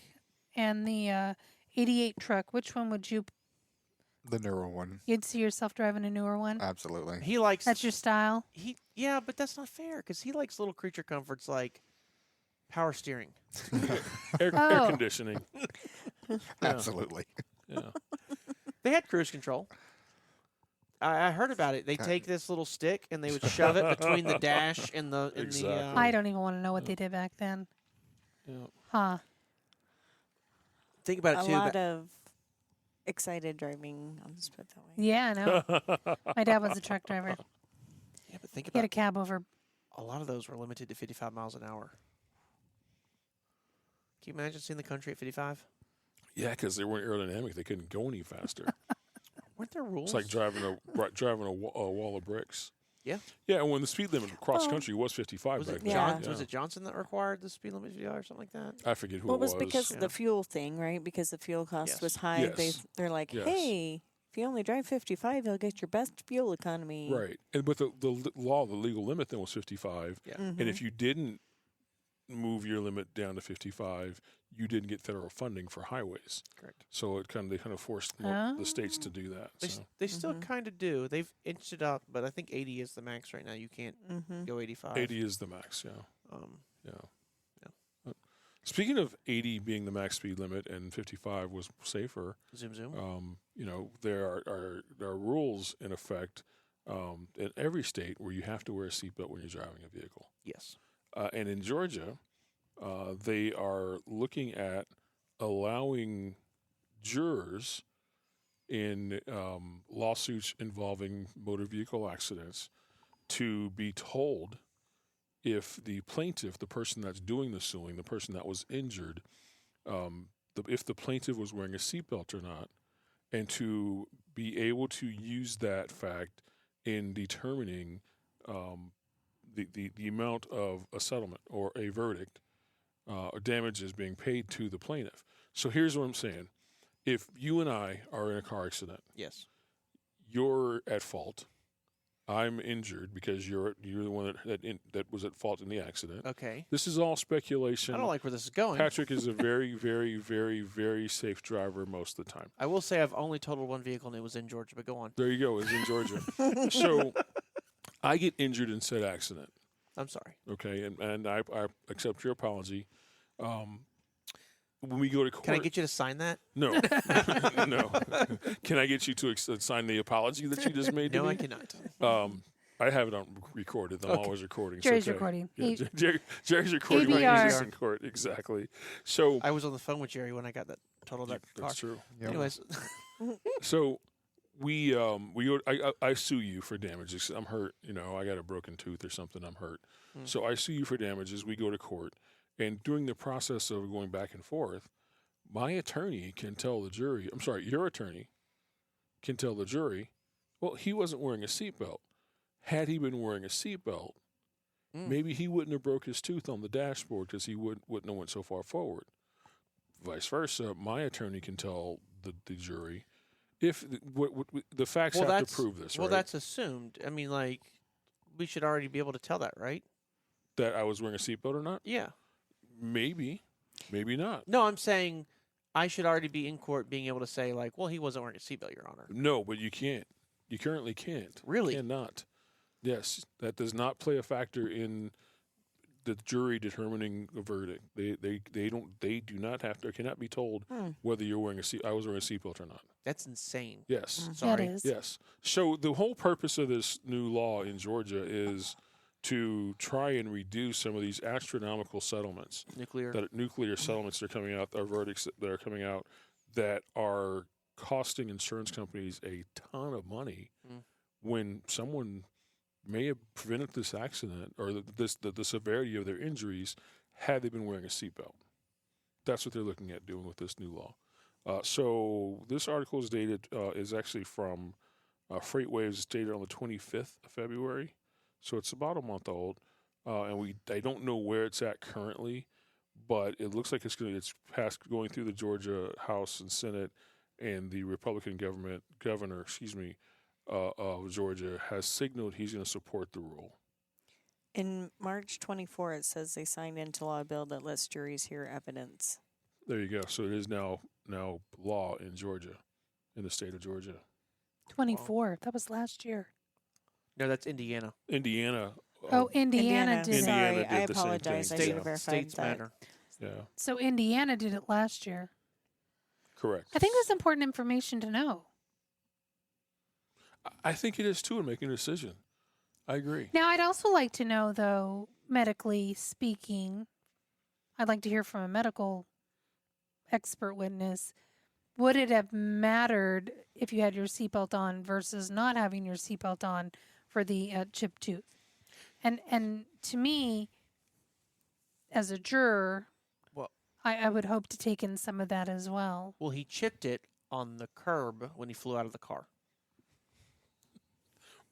and the 88 truck, which one would
The newer one.
you'd see yourself driving a newer one?
Absolutely.
He likes
That's your style?
Yeah, but that's not fair because he likes little creature comforts like power steering.
Air
Oh.
conditioning.
Absolutely.
Yeah.
They had cruise control. I heard about it. They take this little stick and they would shove it between the dash and the.
Exactly.
I don't even want to know what they did back then.
Yeah.
Huh.
Think about
A
it too.
lot of excited driving. I'll just put it that way.
Yeah, I know. My dad was a truck driver.
Yeah, but think
He had
about
a cab over.
a lot of those were limited to 55 miles an hour. Can you imagine seeing the country at 55?
Yeah, because they weren't aerodynamic. They couldn't go any faster.
Weren't there rules?
It's like driving a wall of bricks.
Yeah.
Yeah, and when the speed limit across
Well,
country was 55
was
back
it
then.
Yeah.
John? Was it Johnson that required the speed limit or something like that?
I forget who
Well,
it
it was
was.
because of
Yeah.
the fuel thing, right? Because the fuel cost
Yes.
was high.
Yes.
They're like,
Yes.
hey, if you only drive 55, you'll get your best fuel economy.
Right. And but the law, the legal limit then was 55.
Yeah.
Mhm.
And if you didn't move your limit down to 55, you didn't get federal funding for highways.
Correct.
So they kind of forced the states to do that.
They,
So.
they still
Mhm.
kind of do. They've inched it up, but I think 80 is the max right now. You can't
Mm-hmm.
go 85.
80 is the max, yeah.
Yeah.
Speaking of 80 being the max speed limit and 55 was safer,
Zoom, zoom.
there are rules in effect in every state where you have to wear a seatbelt when you're driving a vehicle.
Yes.
And in Georgia, they are looking at allowing jurors in lawsuits involving motor vehicle accidents to be told if the plaintiff, the person that's doing the suing, the person that was injured, if the plaintiff was wearing a seatbelt or not, and to be able to use that fact in determining the amount of a settlement or a verdict or damages being paid to the plaintiff. So here's what I'm saying. If you and I are in a car accident,
Yes.
you're at fault. I'm injured because you're the one that was at fault in the accident.
Okay.
This is all speculation.
I don't like where this is going.
Patrick is a very, very, very, very safe driver most of the time.
I will say I've only totaled one vehicle, and it was in Georgia, but go on.
There you go. It's in Georgia. So I get injured in said accident.
I'm sorry.
Okay, and I accept your apology. When we go to court,
Can I get you to sign that?
no, no. Can I get you to sign the apology that you just made?
No,
to
I
me?
cannot.
I have it on recorded. I'm always recording.
Jerry's
it's okay.
recording.
Yeah,
He-
Jerry's recording when
ABR.
he's in court. Exactly. So
I was on the phone with Jerry when I got that totaled that car.
that's true.
Yep.
Anyways,
So we I sue you for damages. I'm hurt. I got a broken tooth or something. I'm hurt. So I sue you for damages. We go to court, And during the process of going back and forth, my attorney can tell the jury, I'm sorry, your attorney can tell the jury, well, he wasn't wearing a seatbelt. Had he been wearing a seatbelt, maybe he wouldn't have broke his tooth on the dashboard because he wouldn't have went so far forward. Vice versa, my attorney can tell the jury if the facts have to prove this, right?
Well, that's assumed. I mean, like, we should already be able to tell that, right?
That I was wearing a seatbelt or not?
Yeah.
Maybe. Maybe not.
No, I'm saying I should already be in court being able to say, like, well, he wasn't wearing a seatbelt, Your Honor.
No, but you can't. You currently can't.
Really?
Cannot. Yes, that does not play a factor in the jury determining a verdict. They do not have to, or cannot be told whether you're wearing I was wearing a seatbelt or not.
That's insane.
Yes.
Sorry.
That is.
Yes. So the whole purpose of this new law in Georgia is to try and reduce some of these astronomical settlements.
Nuclear
Settlements that are coming out, or verdicts that are coming out that are costing insurance companies a ton of money when someone may have prevented this accident or the severity of their injuries had they been wearing a seatbelt. That's what they're looking at doing with this new law. So this article is dated, is actually from Freight Waves. It's dated on the 25th of February. So it's about a month old. And I don't know where it's at currently, but it looks like it's going through the Georgia House and Senate, and the Republican governor, of Georgia has signaled he's going to support the rule.
In March 24, it says they signed into law a bill that lets juries hear evidence.
There you go. So it is now law in Georgia, in the state of Georgia.
24. That was last year.
No, that's Indiana.
Indiana.
Indiana did it.
Sorry,
Indiana did
I
the same
apologize.
thing.
I should have verified
States
that.
matter.
Yeah,
So Indiana did it last year.
correct.
I think that's important information to know.
I think it is too in making a decision. I agree.
Now, I'd also like to know, though, medically speaking, I'd like to hear from a medical expert witness. Would it have mattered if you had your seatbelt on versus not having your seatbelt on for the chipped tooth? And to me, as a juror,
Well,
I would hope to take in some of that as well.
Well, he chipped it on the curb when he flew out of the car.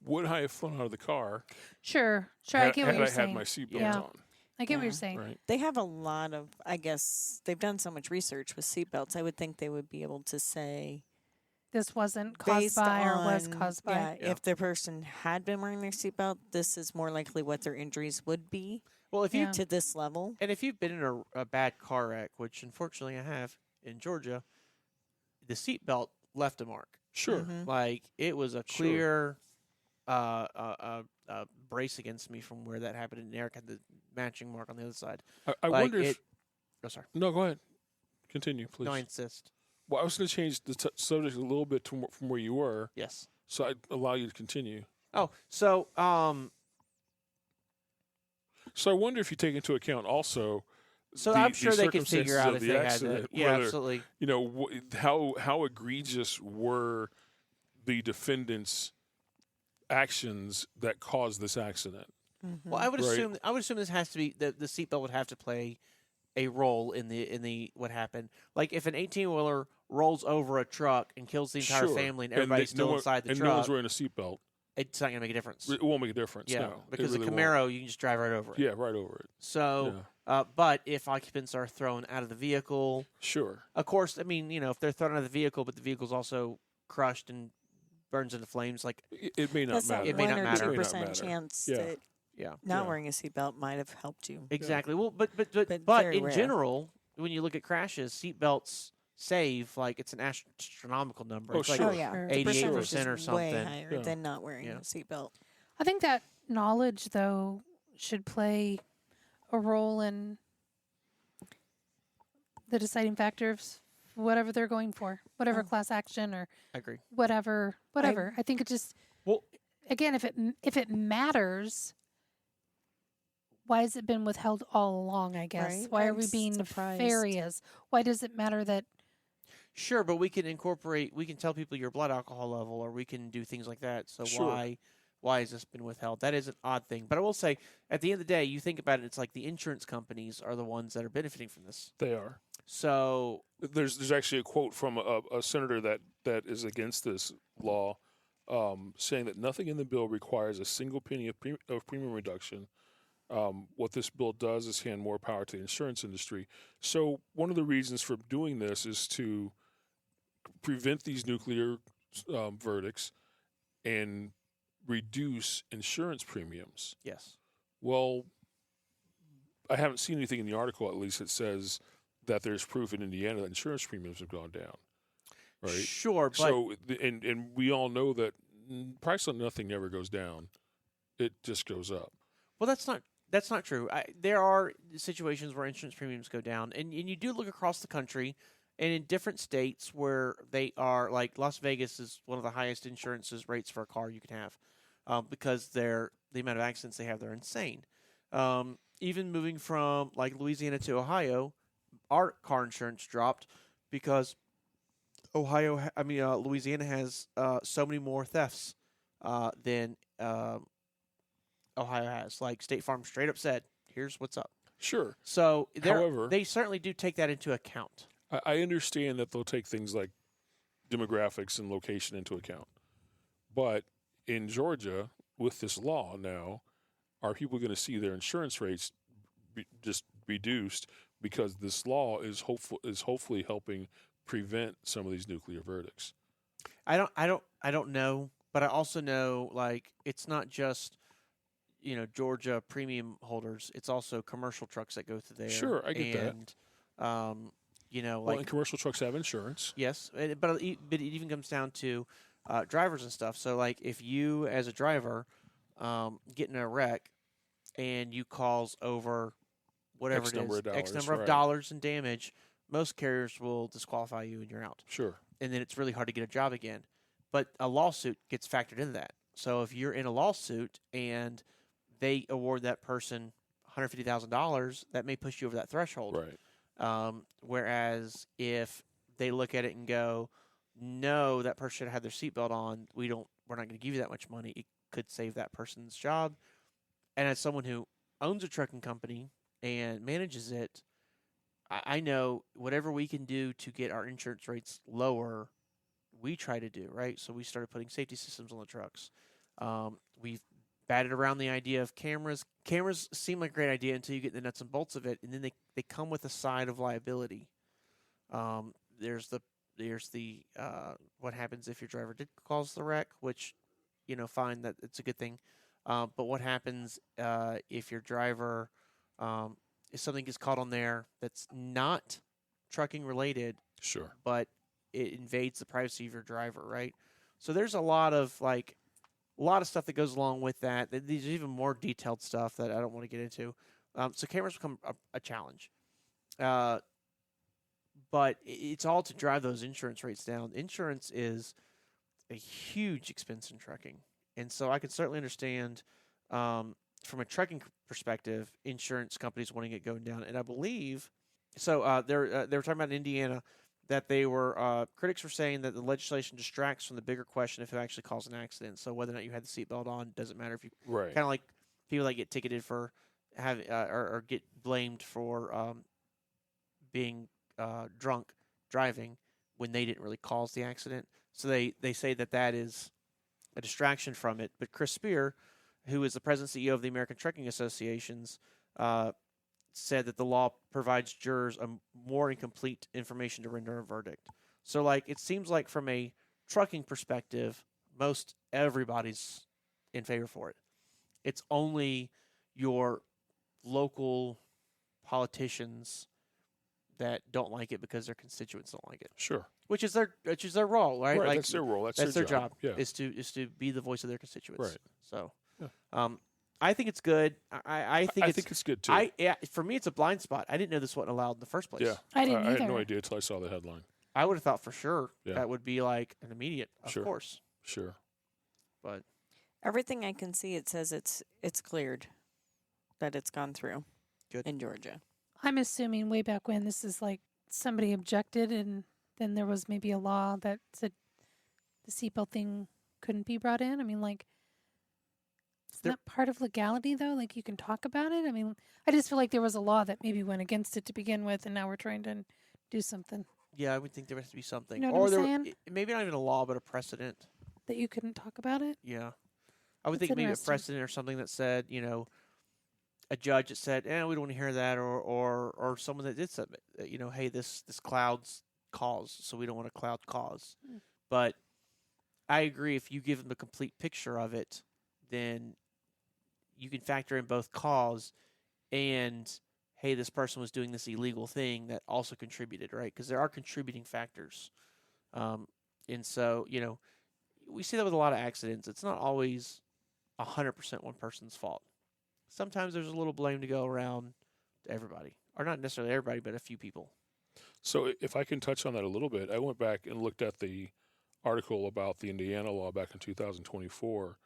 Would I have flown out of the car?
Sure. I get what you're
had
saying.
I had my seatbelt
Yeah.
on?
I get what you're
Yeah.
saying.
Right.
They have a lot of, I guess, they've done so much research with seatbelts. I would think they would be able to say,
This wasn't caused
based
by
on,
or was caused by.
if the person had been wearing their seatbelt, this is more likely what their injuries would be
Well, if you
Yeah.
to this level.
and if you've been in a bad car wreck, which unfortunately I have in Georgia, the seatbelt left a mark.
Sure.
Like it was a clear brace against me from where that happened, and Eric had the matching mark on the other side.
I
Like,
wonder if.
Oh, sorry.
No, go ahead. Continue, please.
No, I insist.
Well, I was going to change the subject a little bit from where you were,
Yes.
so I'd allow you to continue.
Oh, so
So I wonder if you take into account also.
I'm sure they could figure out if they had
accident,
to. Yeah,
whether,
absolutely.
You know how egregious were the defendants' actions that caused this accident.
Well, I would
Right.
assume this has to be the seatbelt would have to play a role in the what happened. Like if an 18-wheeler rolls over a truck and kills the entire
Sure.
family and everybody's still inside the
and
truck,
no one's wearing a seatbelt.
it's not going to make a difference.
It won't make a difference.
Yeah,
No, it
because
really
a Camaro, you can just drive right over it.
won't. Yeah, right over it.
So, but if occupants are thrown out of the vehicle,
Sure.
of course, I mean, if they're thrown out of the vehicle, but the vehicle's also crushed and burns into flames, like
It may not
That's
matter.
that
It may
1
not
or
matter.
2% chance
Yeah.
that
yeah,
not
Yeah.
wearing a seatbelt might have helped you.
exactly. Well, but
very
in
rare.
general, when you look at crashes, seatbelts save like it's an astronomical number.
Oh,
It's like
sure.
Oh, yeah.
Sure.
The
88%
percentage
or
is way
something.
higher
Yeah.
than not wearing
Yeah.
a seatbelt.
I think that knowledge, though, should play a role in the deciding factor of whatever they're going for, whatever class action or
I agree.
whatever. I think it just
Well,
again, if it matters, why has it been withheld all along? I guess
Right.
why are
I'm
we being
surprised.
nefarious? Why does it matter that?
sure, but we can tell people your blood alcohol level, or we can do things like that. So
Sure.
why has this been withheld? That is an odd thing. But I will say, at the end of the day, you think about it, it's like the insurance companies are the ones that are benefiting from this.
They are.
So
there's actually a quote from a senator that is against this law, saying that nothing in the bill requires a single penny of premium reduction. What this bill does is hand more power to the insurance industry. So one of the reasons for doing this is to prevent these nuclear verdicts and reduce insurance premiums.
yes.
Well, I haven't seen anything in the article, at least, that says that there's proof in Indiana that insurance premiums have gone down. Right?
Sure, but
So, and we all know that price on nothing never goes down; it just goes up.
well, that's not true. There are situations where insurance premiums go down, and you do look across the country, and in different states where they are, like Las Vegas is one of the highest insurances rates for a car you can have, because the amount of accidents they have, they're insane. Even moving from like Louisiana to Ohio, our car insurance dropped because Louisiana has so many more thefts than Ohio has. Like State Farm straight up said, "Here's what's up."
Sure.
So
However,
they certainly do take that into account.
I understand that they'll take things like demographics and location into account, but in Georgia, with this law now, are people going to see their insurance rates just reduced because this law is hopefully helping prevent some of these nuclear verdicts?
I don't know, but I also know like it's not just Georgia premium holders. It's also commercial trucks that go through there.
Sure, I get that.
And
Well, and commercial trucks have insurance.
yes, but it even comes down to drivers and stuff. So like if you as a driver get in a wreck and you cause over whatever
X number of
X
dollars,
number of
right.
dollars in damage, most carriers will disqualify you and you're out.
Sure.
And then it's really hard to get a job again. But a lawsuit gets factored into that. So if you're in a lawsuit and they award that person $150,000, that may push you over that threshold.
Right.
Whereas if they look at it and go, no, that person should have had their seatbelt on, we're not going to give you that much money. It could save that person's job. And as someone who owns a trucking company and manages it, I know whatever we can do to get our insurance rates lower, we try to do, right? So we started putting safety systems on the trucks. We've batted around the idea of cameras. Cameras seem like a great idea until you get the nuts and bolts of it, and then they come with a side of liability. There's the what happens if your driver did cause the wreck, which, fine, that it's a good thing. But what happens if your driver, if something gets caught on there that's not trucking related,
Sure.
but it invades the privacy of your driver, right? So there's a lot of stuff that goes along with that. There's even more detailed stuff that I don't want to get into. So cameras become a challenge. But it's all to drive those insurance rates down. Insurance is a huge expense in trucking. And so I can certainly understand, from a trucking perspective, insurance companies wanting it going down. And I believe, they were talking about in Indiana that critics were saying that the legislation distracts from the bigger question of who actually caused an accident. So whether or not you had the seatbelt on doesn't matter. If you
Right.
kind of like people that get ticketed for or get blamed for being drunk driving when they didn't really cause the accident. So they say that is a distraction from it. But Chris Spear, who is the president and CEO of the American Trucking Associations, said that the law provides jurors a more incomplete information to render a verdict. So, it seems like from a trucking perspective, most everybody's in favor for it. It's only your local politicians that don't like it because their constituents don't like it.
Sure.
Which is their role, right?
Right. That's their role. That's
their job.
Yeah.
Is to be the voice of their constituents.
Right.
So,
Yeah.
I think it's good. I think
it's good too.
For me, it's a blind spot. I didn't know this wasn't allowed in the first place.
Yeah.
I didn't
I
either.
had no idea until I saw the headline.
I would have thought for sure
Yeah.
that would be like an immediate, of
Sure.
course.
Sure.
But
Everything I can see, it says it's cleared, that it's gone through.
Good.
In Georgia.
I'm assuming way back when this is like somebody objected and then there was maybe a law that said the seatbelt thing couldn't be brought in. I mean, that part of legality, though? Like, you can talk about it? I mean, I just feel like there was a law that maybe went against it to begin with, and now we're trying to do something
Yeah, I would think there has to be something.
You know what
or
I'm
there,
saying?
maybe not even a law, but a precedent.
that you couldn't talk about it.
Yeah. I would
That's
think maybe a
interesting.
precedent or something that said, a judge that said, we don't want to hear that, or someone that did something, hey, this cloud's cause, so we don't want a cloud cause.
Mm.
But I agree, if you give them a complete picture of it, then you can factor in both cause and, hey, this person was doing this illegal thing that also contributed, right? Because there are contributing factors. And so, we see that with a lot of accidents. It's not always 100% one person's fault. Sometimes there's a little blame to go around to everybody. Or not necessarily everybody, but a few people.
So if I can touch on that a little bit, I went back and looked at the article about the Indiana law back in 2024.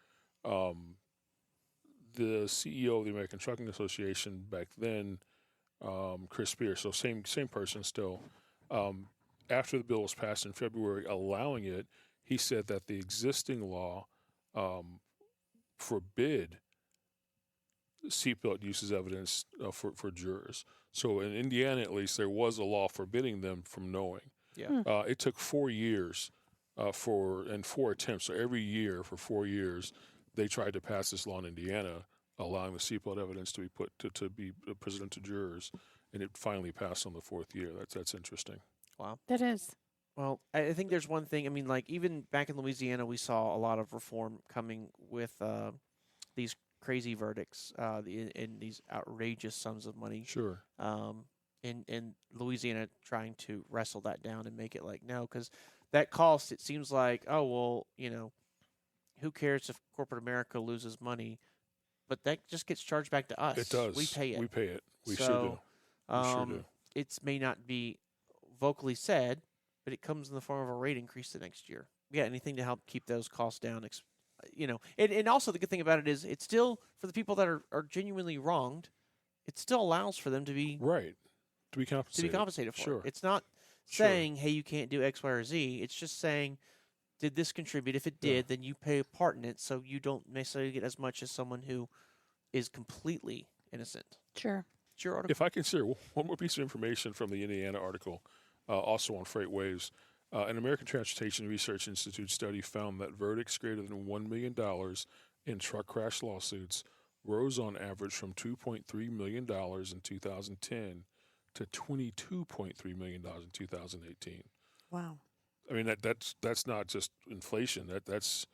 The CEO of the American Trucking Association back then, Chris Spears, so same person still, after the bill was passed in February allowing it, he said that the existing law forbid seatbelt use as evidence for jurors. So in Indiana, at least, there was a law forbidding them from knowing.
Yeah.
It took 4 years and 4 attempts. So every year for 4 years, they tried to pass this law in Indiana, allowing the seatbelt evidence to be put to be presented to jurors, and it finally passed on the 4th year. That's interesting.
Wow.
That is.
Well, I think there's one thing. I mean, like, even back in Louisiana, we saw a lot of reform coming with these crazy verdicts in these outrageous sums of money.
Sure.
In Louisiana, trying to wrestle that down and make it like, no, because that cost, it seems like, oh, well, who cares if corporate America loses money? But that just gets charged back to us.
It does.
We pay it.
We pay it. We
So,
sure do. We sure do.
It may not be vocally said, but it comes in the form of a rate increase the next year. Yeah, anything to help keep those costs down. And also the good thing about it is it's still, for the people that are genuinely wronged, it still allows for them to be
Right. To be compensated.
for
Sure.
it. It's not saying, hey, you can't do X, Y, or Z. It's just saying, did this contribute? If it did, then you pay a part in it, so you don't necessarily get as much as someone who is completely innocent.
Sure.
It's your article.
If I can share one more piece of information from the Indiana article, also on freight waves, an American Transportation Research Institute study found that verdicts greater than $1 million in truck crash lawsuits rose on average from $2.3 million in 2010 to $22.3 million in 2018.
Wow.
I mean, that's not just inflation. That's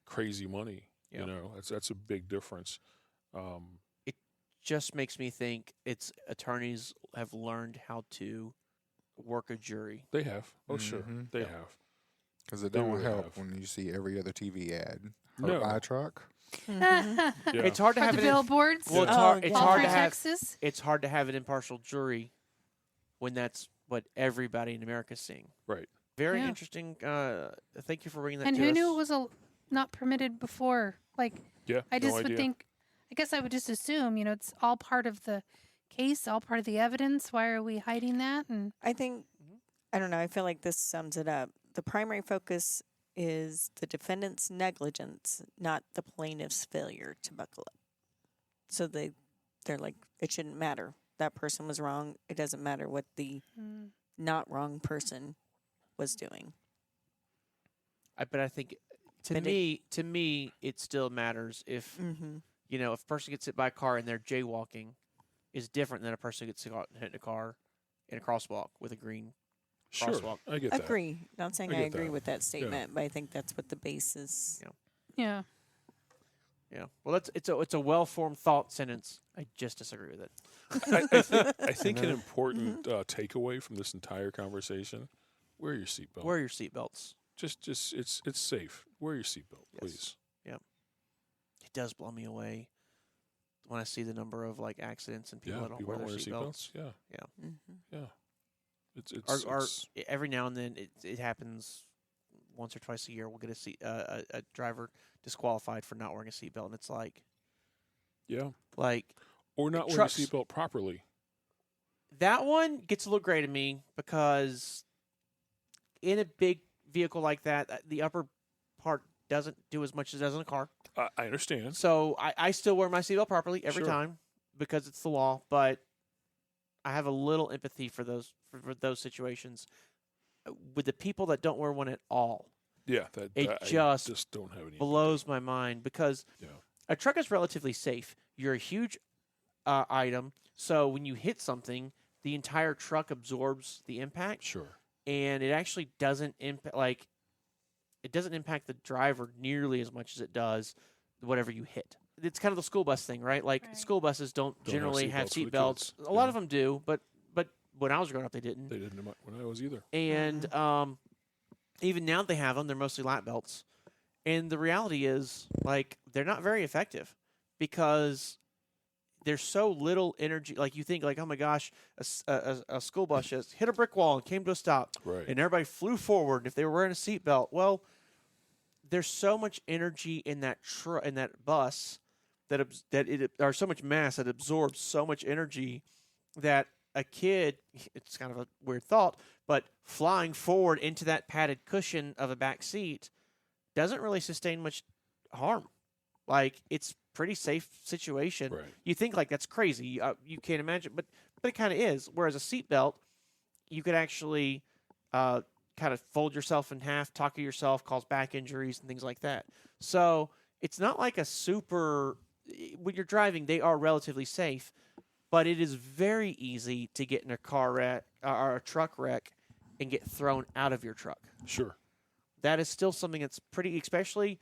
crazy money.
Yeah.
That's a big difference.
It just makes me think attorneys have learned how to work a jury.
They have. Oh, sure. They
Yeah.
have.
Because it
They
don't
really
help
have.
when you see every other TV ad.
No.
Buy a truck.
Yeah.
It's hard to
Or
have
the
it.
billboards.
Well, it's
Oh,
hard. It's
yeah.
all
hard
through
to have.
Texas.
It's hard to have an impartial jury when that's what everybody in America is seeing.
Right.
Very
Yeah.
interesting. Thank you for bringing that
And
to
who
us.
knew it was not permitted before? Like,
Yeah.
I just
no
would
idea.
think, I guess I would just assume, it's all part of the case, all part of the evidence. Why are we hiding that? And
I think, I don't know, I feel like this sums it up. The primary focus is the defendant's negligence, not the plaintiff's failure to buckle up. So they're like, it shouldn't matter. That person was wrong. It doesn't matter what the not wrong person was doing.
But I think to me, it still matters if if a person gets hit by a car and they're jaywalking is different than a person who gets hit in a car in a crosswalk with a green
Sure.
crosswalk.
I get that.
Agree. Not saying
I
I
get
agree
that.
with that statement, but I think that's what the base is.
yeah.
Yeah. Well, it's a well-formed thought sentence. I just disagree with it.
I think an important takeaway from this entire conversation: wear your seatbelt.
Wear your seatbelts.
Just it's safe. Wear your seatbelt,
Yes.
please.
It does blow me away when I see the number of accidents and people
Yeah,
that don't
people
wear
don't
their
wear
seatbelts.
seatbelts.
Yeah.
Yeah. It's
Or every now and then it happens once or twice a year. We'll get a driver disqualified for not wearing a seatbelt, and it's like
or not wearing a
trucks-
seatbelt properly.
that one gets a little gray to me because in a big vehicle like that, the upper part doesn't do as much as it does in a car.
I understand.
So I still wear my seatbelt properly every
Sure.
time because it's the law, but I have a little empathy for those situations with the people that don't wear one at all.
Yeah,
It
I
just
don't have any
blows my mind because
Yeah.
a truck is relatively safe. You're a huge item, so when you hit something, the entire truck absorbs the impact,
Sure.
and it actually doesn't impact the driver nearly as much as it does whatever you hit. It's kind of the school bus thing, right? Like
Right.
school buses don't
have
generally have
seatbelts for the
seat belts.
kids.
A lot
Yeah.
of them do, but when I was growing up, they didn't.
They didn't when I was either.
And even now they have them. They're mostly lap belts. And the reality is, like, they're not very effective because there's so little energy. Like, you think, like, oh my gosh, a school bus just hit a brick wall and came to a stop,
Right.
and everybody flew forward. If they were wearing a seatbelt, well, there's so much energy in that bus or so much mass that absorbs so much energy that a kid, it's kind of a weird thought, but flying forward into that padded cushion of a back seat doesn't really sustain much harm. Like, it's pretty safe situation.
Right.
You think, like, that's crazy. You can't imagine, but it kind of is. Whereas a seatbelt, you could actually kind of fold yourself in half, taco yourself, cause back injuries and things like that. So it's not like when you're driving, they are relatively safe, but it is very easy to get in a car wreck or a truck wreck and get thrown out of your truck.
Sure.
That is still something that's pretty, especially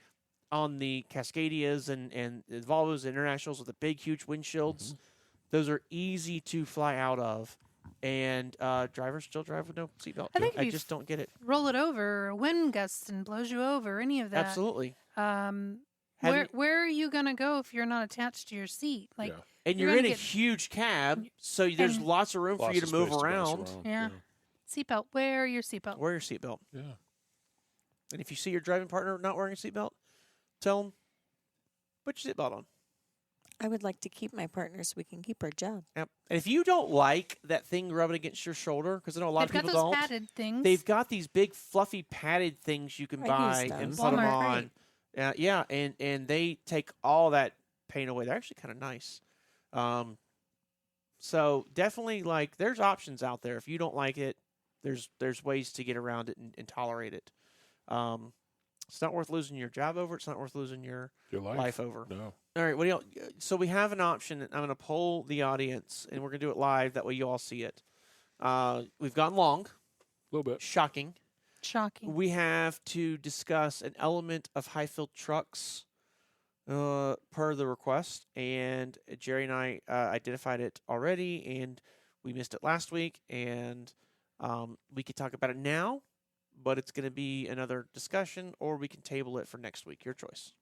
on the Cascadias and the Volvos, the Internationals with the big, huge windshields. Those are easy to fly out of, and drivers still drive with no seatbelt.
I think if
I
you
just don't get it.
Roll it over, or a wind gusts and blows you over, any of that.
Absolutely.
Where are you going to go if you're not attached to your seat? Like,
Yeah.
And
you're
you're in
gonna
a
get-
huge cab, so there's
and-
lots of room for
Lots
you to
of
move
space bounce
around.
Yeah. seatbelt. Wear your seatbelt.
Wear your seatbelt.
Yeah.
And if you see your driving partner not wearing a seatbelt, tell them, put your seatbelt on.
I would like to keep my partner so we can keep our job.
Yep. And if you don't like that thing rubbing against your shoulder, because I know a lot
They've
of people
got those
don't,
padded things.
they've got these big fluffy padded things you can
I
buy
use
and
those.
put them
Walmart.
on. Yeah, and they take all that pain away. They're actually kind of nice. So definitely, like, there's options out there. If you don't like it, there's ways to get around it and tolerate it. It's not worth losing your job over. It's not worth losing your life over.
No.
All right, what do you? So we have an option. I'm going to poll the audience, and we're going to do it live. That way, you all see it. We've gone long.
A little bit.
Shocking.
Shocking.
We have to discuss an element of Hyfield trucks per the request, and Jerry and I identified it already, and we missed it last week, and we could talk about it now, but it's going to be another discussion, or we can table it for next week. Your choice.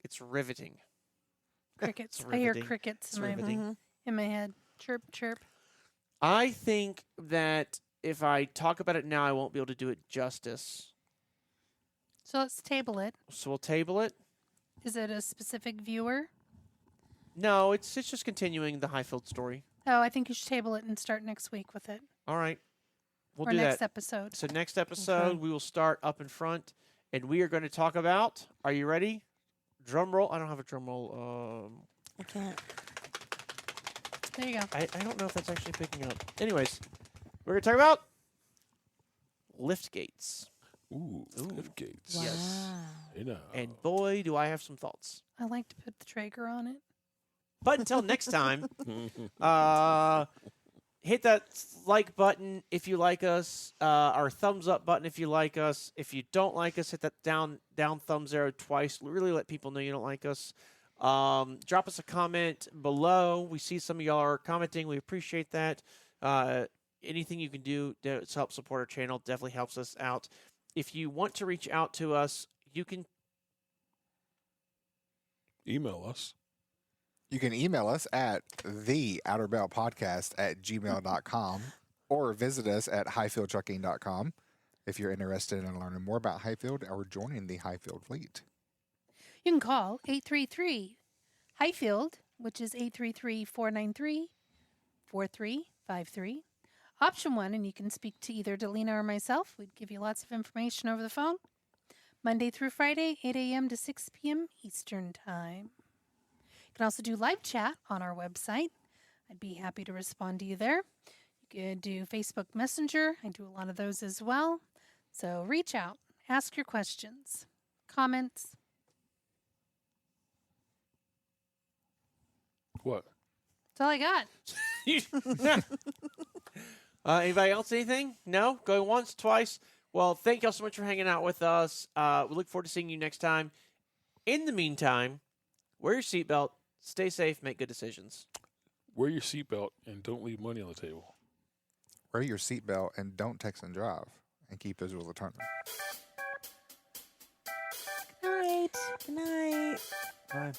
It's riveting.
Crickets.
It's
I hear
riveting.
crickets
It's
in my,
riveting.
in my head. Chirp, chirp.
I think that if I talk about it now, I won't be able to do it justice.
So let's table it.
So we'll table it.
Is it a specific viewer?
No, it's just continuing the Hyfield story.
Oh, I think you should table it and start next week with it.
All right. We'll
or
do
next
that.
episode.
So next episode, we will start up in front, and we are going to talk about, are you ready? Drum roll. I don't have a drum roll.
I can't.
There you go.
I don't know if that's actually picking up. Anyways, we're going to talk about lift gates.
Ooh. Lift gates.
Yes.
Wow.
You know.
And boy, do I have some thoughts.
I like to put the Traeger on it.
But until next time, hit that like button if you like us, our thumbs up button if you like us. If you don't like us, hit that down thumbs arrow twice. Really let people know you don't like us. Drop us a comment below. We see some of y'all are commenting. We appreciate that. Anything you can do to help support our channel definitely helps us out. If you want to reach out to us, you can
Email us.
You can email us at theouterbeltpodcast@gmail.com or visit us at hyfieldtrucking.com if you're interested in learning more about Hyfield or joining the Hyfield fleet.
You can call 833 Hyfield, which is 833-493-4353. Option 1, and you can speak to either Delina or myself. We'd give you lots of information over the phone. Monday through Friday, 8 a.m. to 6 p.m. Eastern Time. You can also do live chat on our website. I'd be happy to respond to you there. You could do Facebook Messenger. I do a lot of those as well. So reach out, ask your questions, comments.
What?
That's all I got.
Anybody else? Anything? No? Going once, twice? Well, thank y'all so much for hanging out with us. We look forward to seeing you next time. In the meantime, wear your seatbelt, stay safe, make good decisions.
Wear your seatbelt and don't leave money on the table.
Wear your seatbelt and don't text and drive, and keep those wheels turning.
Good night. Good night.
Bye.